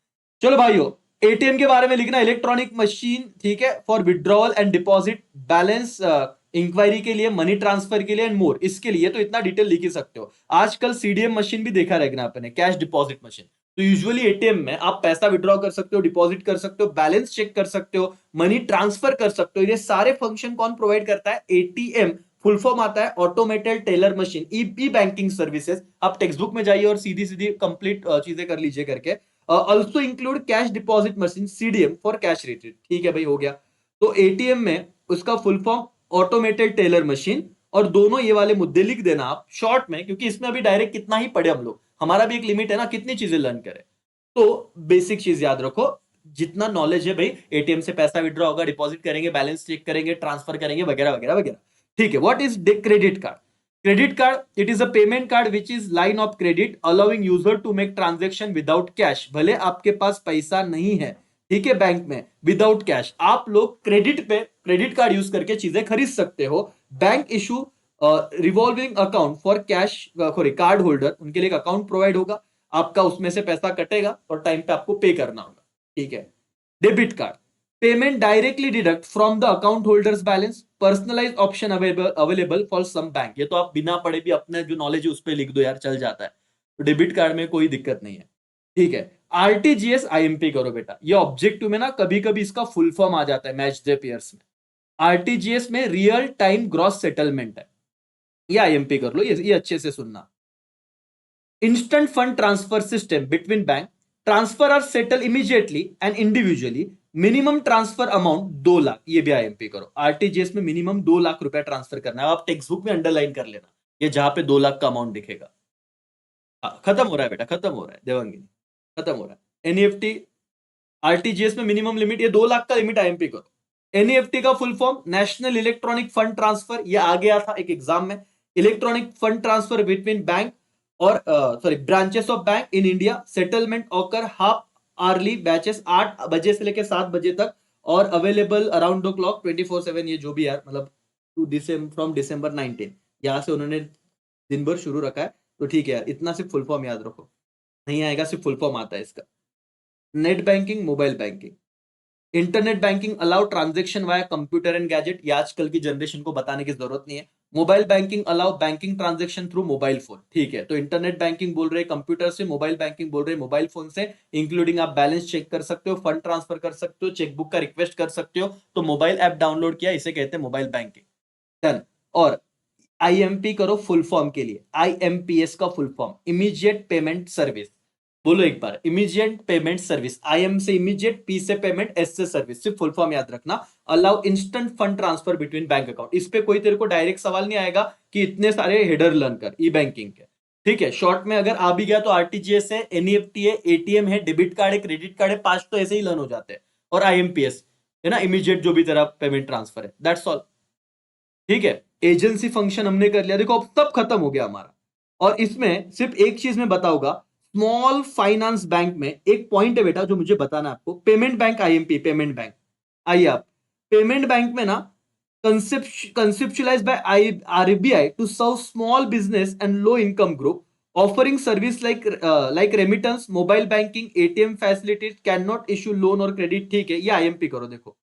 चलो भाइयों, एटीएम के बारे में लिखना, इलेक्ट्रॉनिक मशीन, ठीक है, for withdrawal and deposit, balance inquiry के लिए, मनी ट्रांसफर के लिए एंड मोर, इसके लिए तो इतना डिटेल लिख ही सकते हो। आजकल सीडीएम मशीन भी देखा रहेगा आपने, कैश डिपॉजिट मशीन। तो यूजुअली एटीएम में आप पैसा विड्रॉ कर सकते हो, डिपॉजिट कर सकते हो, बैलेंस चेक कर सकते हो, मनी ट्रांसफर कर सकते हो। ये सारे फंक्शन कौन प्रोवाइड करता है? एटीएम। फुल फॉर्म आता है ऑटोमेटेड टेलर मशीन, ई बैंकिंग सर्विसेज। आप टेक्स्ट बुक में जाइए और सीधी सीधी कंप्लीट चीजें कर लीजिए करके। Also include cash deposit machine, CDM for cash retreat. ठीक है भाई, हो गया। तो एटीएम में उसका full form automated teller machine, और दोनों ये वाले मुद्दे लिख देना आप शॉर्ट में, क्योंकि इसमें अभी डायरेक्ट कितना ही पढ़े हम लोग, हमारा भी एक लिमिट है ना कितनी चीजें लर्न करें। तो बेसिक चीज याद रखो, जितना नॉलेज है भाई, एटीएम से पैसा विड्रॉ होगा, डिपॉजिट करेंगे, बैलेंस चेक करेंगे, ट्रांसफर करेंगे, वगैरह वगैरह वगैरह। ठीक है, what is credit card? Credit card, it is a payment card which is line of credit allowing user to make transaction without cash। भले आपके पास पैसा नहीं है, ठीक है, बैंक में, विदाउट कैश आप लोग क्रेडिट पे क्रेडिट कार्ड यूज करके चीजें खरीद सकते हो। Bank issue revolving account for cash, sorry card holder, उनके लिए एक अकाउंट प्रोवाइड होगा, आपका उसमें से पैसा कटेगा और टाइम पे आपको पे करना होगा। ठीक है, debit card, payment directly deduct from the account holders balance, personalise option available for some bank. ये तो आप बिना पढ़े भी अपने जो नॉलेज है उस पर लिख दो यार, चल जाता है। तो डेबिट कार्ड में कोई दिक्कत नहीं है। ठीक है, आरटीजीएस आईएमपी करो बेटा, ये ऑब्जेक्टिव में ना कभी कभी इसका फुल फॉर्म आ जाता है मैच डे पेयर्स में। आरटीजीएस में रियल टाइम ग्रॉस सेटलमेंट है, ये आईएमपी कर लो, ये अच्छे से सुनना। Instant fund transfer system between bank, transfer are settle immediately and individually, minimum transfer amount 2 lakh, ये भी आईएमपी करो। आरटीजीएस में मिनिमम 2 लाख रुपया ट्रांसफर करना है, आप टेक्स्ट बुक में अंडरलाइन कर लेना, ये जहां पे 2 लाख का अमाउंट दिखेगा। खत्म हो रहा है बेटा, खत्म हो रहा है देवांगिनी, खत्म हो रहा है। एनईएफटी, आरटीजीएस में मिनिमम लिमिट, ये 2 लाख का लिमिट आईएमपी करो। एनईएफटी का full form national electronic fund transfer, ये आ गया था एक एग्जाम में। Electronic fund transfer between bank और sorry branches of bank in India, settlement occur half hourly batches 8 बजे से लेकर 7 बजे तक, और अवेलेबल अराउंड द क्लॉक 24/7, ये जो भी यार मतलब टू डिसम्बर फ्रॉम December 19, यहां से उन्होंने दिन भर शुरू रखा है। तो ठीक है यार, इतना सिर्फ फुल फॉर्म याद रखो, नहीं आएगा सिर्फ फुल फॉर्म आता है इसका। Net banking, mobile banking. Internet banking allow transaction via computer and gadget, ये आजकल की जनरेशन को बताने की जरूरत नहीं है। Mobile banking allow banking transaction through mobile phone, ठीक है। तो इंटरनेट बैंकिंग बोल रहे कंप्यूटर से, मोबाइल बैंकिंग बोल रहे मोबाइल फोन से, इंक्लूडिंग आप बैलेंस चेक कर सकते हो, फंड ट्रांसफर कर सकते हो, चेकबुक का रिक्वेस्ट कर सकते हो। तो मोबाइल ऐप डाउनलोड किया, इसे कहते हैं मोबाइल बैंकिंग। डन। और आईएमपी करो फुल फॉर्म के लिए, आईएमपीएस का full form immediate payment service. बोलो एक बार, इमीडिएट पेमेंट सर्विस। आईएम से इमीडिएट, पी से पेमेंट, एस से सर्विस, सिर्फ फुल फॉर्म याद रखना। Allow instant fund transfer between bank account. इस पे कोई तेरे को डायरेक्ट सवाल नहीं आएगा कि इतने सारे हेडर लर्न कर ई बैंकिंग के, ठीक है। शॉर्ट में अगर आ भी गया तो आरटीजीएस है, एनईएफटी है, एटीएम है, डेबिट कार्ड है, क्रेडिट कार्ड है, 5 तो ऐसे ही लर्न हो जाते हैं। और आईएमपीएस है ना, इमीडिएट जो भी तेरा पेमेंट ट्रांसफर है, दैट्स ऑल, ठीक है। एजेंसी फंक्शन हमने कर लिया, देखो अब सब खत्म हो गया हमारा। और इसमें सिर्फ एक चीज मैं बताऊंगा, स्मॉल फाइनेंस बैंक में एक पॉइंट है बेटा जो मुझे बताना है आपको। Payment bank, IMP payment bank. आइए आप, पेमेंट बैंक में ना conceptualise by RBI to serve small business and low income group, offering service like remittance, mobile banking, ATM facilities, can not issue loan और क्रेडिट, ठीक है। ये IMP करो, देखो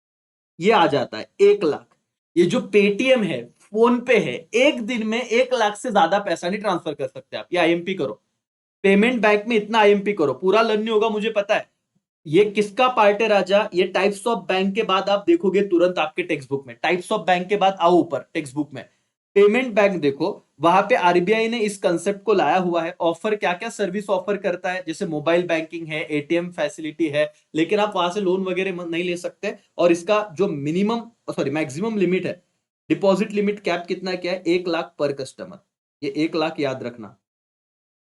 ये आ जाता है 1 लाख। ये जो पेटीएम है, फोन पे है, एक दिन में 1 लाख से ज्यादा पैसा नहीं ट्रांसफर कर सकते आप। ये आईएमपी करो, पेमेंट बैंक में इतना आईएमपी करो। पूरा लर्न नहीं होगा मुझे पता है। ये किसका पार्ट है राजा, ये टाइप्स ऑफ बैंक के बाद आप देखोगे तुरंत आपके टेक्स्ट बुक में। टाइप्स ऑफ बैंक के बाद आओ ऊपर टेक्स्ट बुक में, पेमेंट बैंक देखो, वहां पे आरबीआई ने इस कंसेप्ट को लाया हुआ है। ऑफर क्या क्या सर्विस ऑफर करता है, जैसे मोबाइल बैंकिंग है, एटीएम फैसिलिटी है, लेकिन आप वहां से लोन वगैरह नहीं ले सकते। और इसका जो मिनिमम सॉरी मैक्सिमम लिमिट है, डिपॉजिट लिमिट कैप कितना क्या है, 1 लाख पर कस्टमर। ये 1 लाख याद रखना।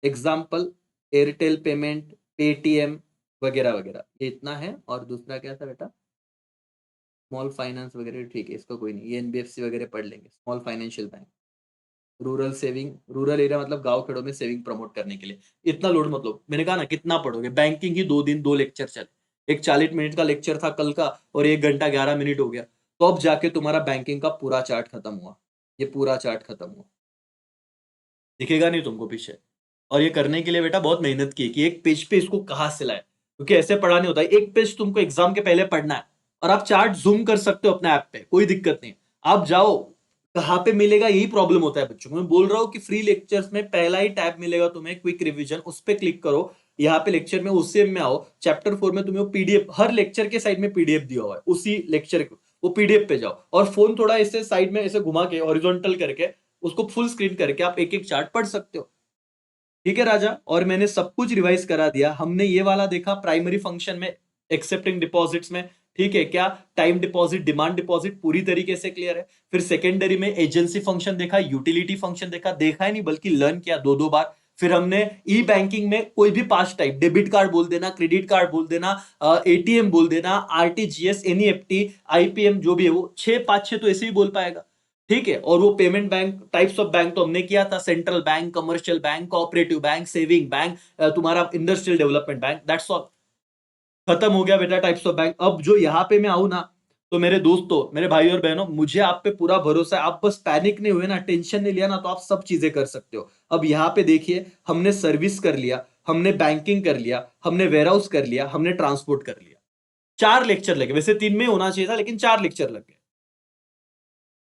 एग्जाम्पल, एयरटेल पेमेंट, पेटीएम वगैरह वगैरह, ये इतना है। और दूसरा क्या था बेटा, स्मॉल फाइनेंस वगैरह, ठीक है इसका कोई नहीं, ये एनबीएफसी वगैरह पढ़ लेंगे। Small financial bank, rural saving, rural area मतलब गांव खेड़ों में सेविंग प्रमोट करने के लिए। इतना लोड मतलब, मैंने कहा ना कितना पढ़ोगे। बैंकिंग ही 2 दिन 2 लेक्चर चले, एक 40 मिनट का लेक्चर था कल का, और 1 घंटा 11 मिनट हो गया। तो अब जाके तुम्हारा बैंकिंग का पूरा चार्ट खत्म हुआ। ये पूरा चार्ट खत्म हुआ, दिखेगा नहीं तुमको पीछे। और ये करने के लिए बेटा बहुत मेहनत की कि एक पेज पे इसको कहां से लाए, क्योंकि ऐसे पढ़ा नहीं होता है। एक पेज तुमको एग्जाम के पहले पढ़ना है, और आप चार्ट जूम कर सकते हो अपने ऐप पे, कोई दिक्कत नहीं। आप जाओ, कहां पे मिलेगा, यही प्रॉब्लम होता है बच्चों को। मैं बोल रहा हूं कि फ्री लेक्चर्स में पहला ही टैब मिलेगा तुम्हें, क्विक रिवीजन, उस पर क्लिक करो। यहाँ पे लेक्चर में उसी में आओ, चैप्टर 4 में तुम्हें पीडीएफ, हर लेक्चर के साइड में पीडीएफ दिया हुआ है, उसी लेक्चर को वो पीडीएफ पे जाओ, और फोन थोड़ा ऐसे साइड में ऐसे घुमा के हॉरिजॉन्टल करके उसको फुल स्क्रीन करके आप एक एक चार्ट पढ़ सकते हो, ठीक है राजा। और मैंने सब कुछ रिवाइज करा दिया। हमने ये वाला देखा प्राइमरी फंक्शन में, एक्सेप्टिंग डिपॉजिट्स में, ठीक है क्या, टाइम डिपॉजिट, डिमांड डिपॉजिट पूरी तरीके से क्लियर है। फिर सेकेंडरी में एजेंसी फंक्शन देखा, यूटिलिटी फंक्शन देखा, देखा है नहीं बल्कि लर्न किया 2-2 बार। फिर हमने ई बैंकिंग में कोई भी 5 टाइप, डेबिट कार्ड बोल देना, क्रेडिट कार्ड बोल देना, एटीएम बोल देना, आरटीजीएस, एनईएफटी, आईपीएम, जो भी है वो 6 5 6 तो ऐसे ही बोल पाएगा, ठीक है। और वो payment bank, types of bank तो हमने किया था, central bank, commercial bank, cooperative bank, saving bank, तुम्हारा industrial development bank, that's all. खत्म हो गया बेटा टाइप्स ऑफ बैंक। अब जो यहाँ पे मैं आऊं ना, तो मेरे दोस्तों, मेरे भाई और बहनों, मुझे आप पे पूरा भरोसा है। आप बस पैनिक नहीं हुए ना, टेंशन नहीं लिया ना, तो आप सब चीजें कर सकते हो। अब यहाँ पे देखिए, हमने सर्विस कर लिया, हमने बैंकिंग कर लिया, हमने वेयर हाउस कर लिया, हमने ट्रांसपोर्ट कर लिया। 4 लेक्चर लगे, वैसे 3 में होना चाहिए था, लेकिन 4 लेक्चर लग गए।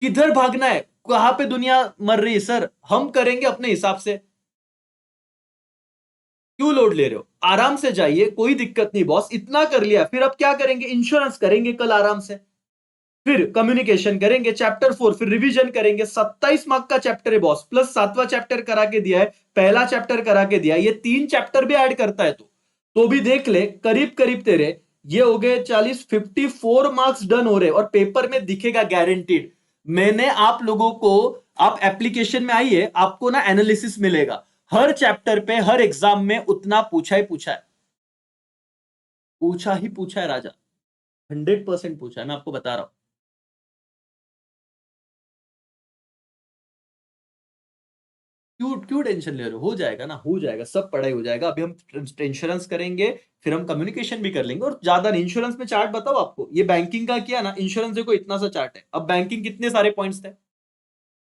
किधर भागना है, कहां पे दुनिया मर रही है सर, हम करेंगे अपने हिसाब से। क्यों लोड ले रहे हो, आराम से जाइए, कोई दिक्कत नहीं बॉस, इतना कर लिया। फिर अब क्या करेंगे, इंश्योरेंस करेंगे कल आराम से, फिर कम्युनिकेशन करेंगे, चैप्टर 4, फिर रिवीजन करेंगे। 27 मार्क का चैप्टर है बॉस, प्लस 7वां चैप्टर करा के दिया है, पहला चैप्टर करा के दिया है, ये 3 चैप्टर भी ऐड करता है तो भी देख ले, करीब करीब तेरे ये हो गए 54 मार्क्स डन हो रहे, और पेपर में दिखेगा गारंटीड। मैंने आप लोगों को, आप एप्लीकेशन में आइए, आपको ना एनालिसिस मिलेगा, हर चैप्टर पे हर एग्जाम में उतना पूछा ही पूछा है, पूछा ही पूछा है राजा, 100% पूछा है, मैं आपको बता रहा हूं। क्यों क्यों टेंशन ले रहे हो, हो जाएगा ना, हो जाएगा, सब पढ़ाई हो जाएगा। अभी हम इंश्योरेंस करेंगे, फिर हम कम्युनिकेशन भी कर लेंगे, और ज्यादा नहीं। इंश्योरेंस में चार्ट बताओ आपको, ये बैंकिंग का किया ना, इंश्योरेंस देखो इतना सा चार्ट है। अब बैंकिंग कितने सारे पॉइंट्स थे,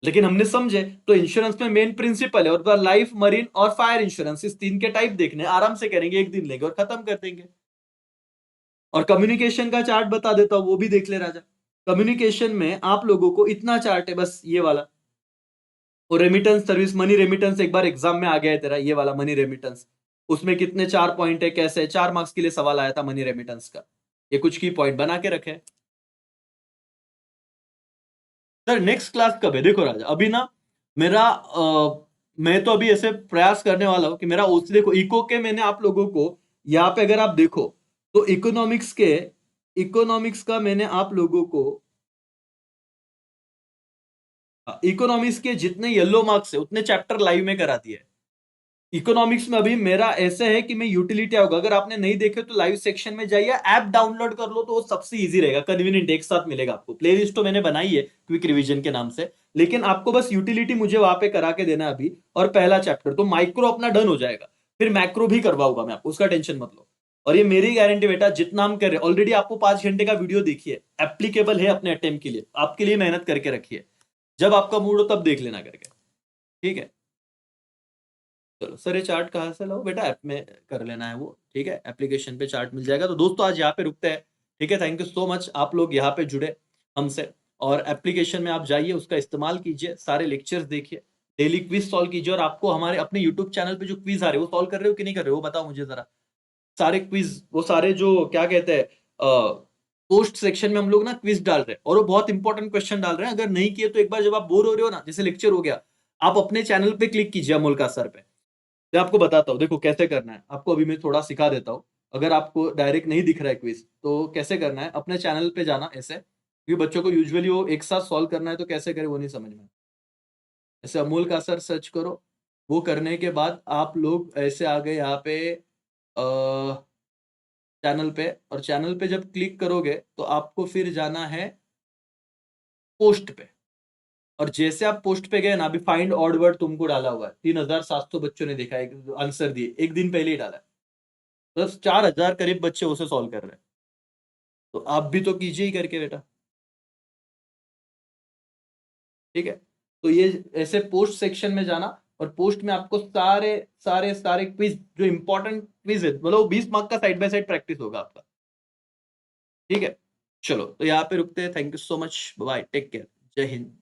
लेकिन हमने समझे। तो इंश्योरेंस में मेन प्रिंसिपल है, और लाइफ, मरीन और फायर इंश्योरेंस, इस 3 के टाइप देखने, आराम से करेंगे, एक दिन लेंगे और खत्म कर देंगे। और कम्युनिकेशन का चार्ट बता देता हूं, वो भी देख ले राजा। कम्युनिकेशन में आप लोगों को इतना चार्ट है बस ये वाला, और रेमिटेंस सर्विस, मनी रेमिटेंस एक बार एग्जाम में आ गया है तेरा, ये वाला मनी रेमिटेंस। उसमें कितने 4 पॉइंट है, कैसे है, 4 मार्क्स के लिए सवाल आया था मनी रेमिटेंस का। ये कुछ की पॉइंट बना के रखे। सर नेक्स्ट क्लास कब है? देखो राजा, अभी ना मेरा मैं तो अभी ऐसे प्रयास करने वाला हूं कि मेरा देखो इको के मैंने आप लोगों को यहाँ पे अगर आप देखो तो इकोनॉमिक्स का मैंने आप लोगों को इकोनॉमिक्स के जितने येलो मार्क्स है उतने चैप्टर लाइव में करा दिए। इकोनॉमिक्स में अभी मेरा ऐसे है कि मैं यूटिलिटी होगा, अगर आपने नहीं देखे तो लाइव सेक्शन में जाइए, ऐप डाउनलोड कर लो तो वो सबसे इजी रहेगा, कन्वीनियंट एक साथ मिलेगा आपको। प्लेलिस्ट तो मैंने बनाई है क्विक रिवीजन के नाम से, लेकिन आपको बस यूटिलिटी मुझे वहां पे करा के देना अभी, और पहला चैप्टर तो माइक्रो अपना डन हो जाएगा। फिर मैक्रो भी करवाऊंगा मैं आपको, उसका टेंशन मत लो। और ये मेरी गारंटी बेटा, जितना हम कर रहे हैं ऑलरेडी, आपको 5 घंटे का वीडियो देखिए, एप्लीकेबल है अपने अटेम्प्ट के लिए, आपके लिए मेहनत करके रखिए। जब आपका मूड हो तब देख लेना करके, ठीक है। चलो सर, ये चार्ट कहाँ से लाओ बेटा? ऐप में कर लेना है वो, ठीक है। एप्लीकेशन पे चार्ट मिल जाएगा। तो दोस्तों आज यहाँ पे रुकते हैं, ठीक है। थैंक यू सो मच, आप लोग यहाँ पे जुड़े हमसे, और एप्लीकेशन में आप जाइए, उसका इस्तेमाल कीजिए, सारे लेक्चर्स देखिए, डेली क्विज सॉल्व कीजिए। और आपको हमारे अपने यूट्यूब चैनल पे जो क्विज आ रहे हैं वो सॉल्व कर रहे हो कि नहीं कर रहे हो, वो बताओ मुझे जरा। सारे क्विज, वो सारे जो क्या कहते हैं, पोस्ट सेक्शन में हम लोग ना क्विज डाल रहे हैं, और वो बहुत इंपॉर्टेंट क्वेश्चन डाल रहे हैं। अगर नहीं किए तो एक बार जब आप बोर हो रहे हो ना, जैसे लेक्चर हो गया, आप अपने चैनल पे क्लिक कीजिए अमोल का सर पे। मैं आपको बताता हूँ, देखो कैसे करना है आपको, अभी मैं थोड़ा सिखा देता हूँ। अगर आपको डायरेक्ट नहीं दिख रहा है क्विज तो कैसे करना है, अपने चैनल पे जाना ऐसे, क्योंकि बच्चों को यूजुअली वो एक साथ सॉल्व करना है तो कैसे करे वो नहीं समझ में। ऐसे अमोल का सर सर्च करो, वो करने के बाद आप लोग ऐसे आ गए यहाँ पे चैनल पे, और चैनल पे जब क्लिक करोगे तो आपको फिर जाना है पोस्ट पे। और जैसे आप पोस्ट पे गए ना, अभी फाइंड ऑड वर्ड तुमको डाला हुआ है, 3700 बच्चों ने देखा है, आंसर दिए एक दिन पहले ही डाला है, बस 4000 करीब बच्चे उसे सॉल्व कर रहे हैं। तो आप भी तो कीजिए ही करके बेटा, ठीक है। तो ये ऐसे पोस्ट सेक्शन में जाना, और पोस्ट में आपको सारे सारे सारे क्विज, जो इंपॉर्टेंट क्विज है, मतलब 20 मार्क का साइड बाय साइड प्रैक्टिस होगा आपका, ठीक है। चलो तो यहाँ पे रुकते हैं। Thank you so much, bye, take care, जय हिंद।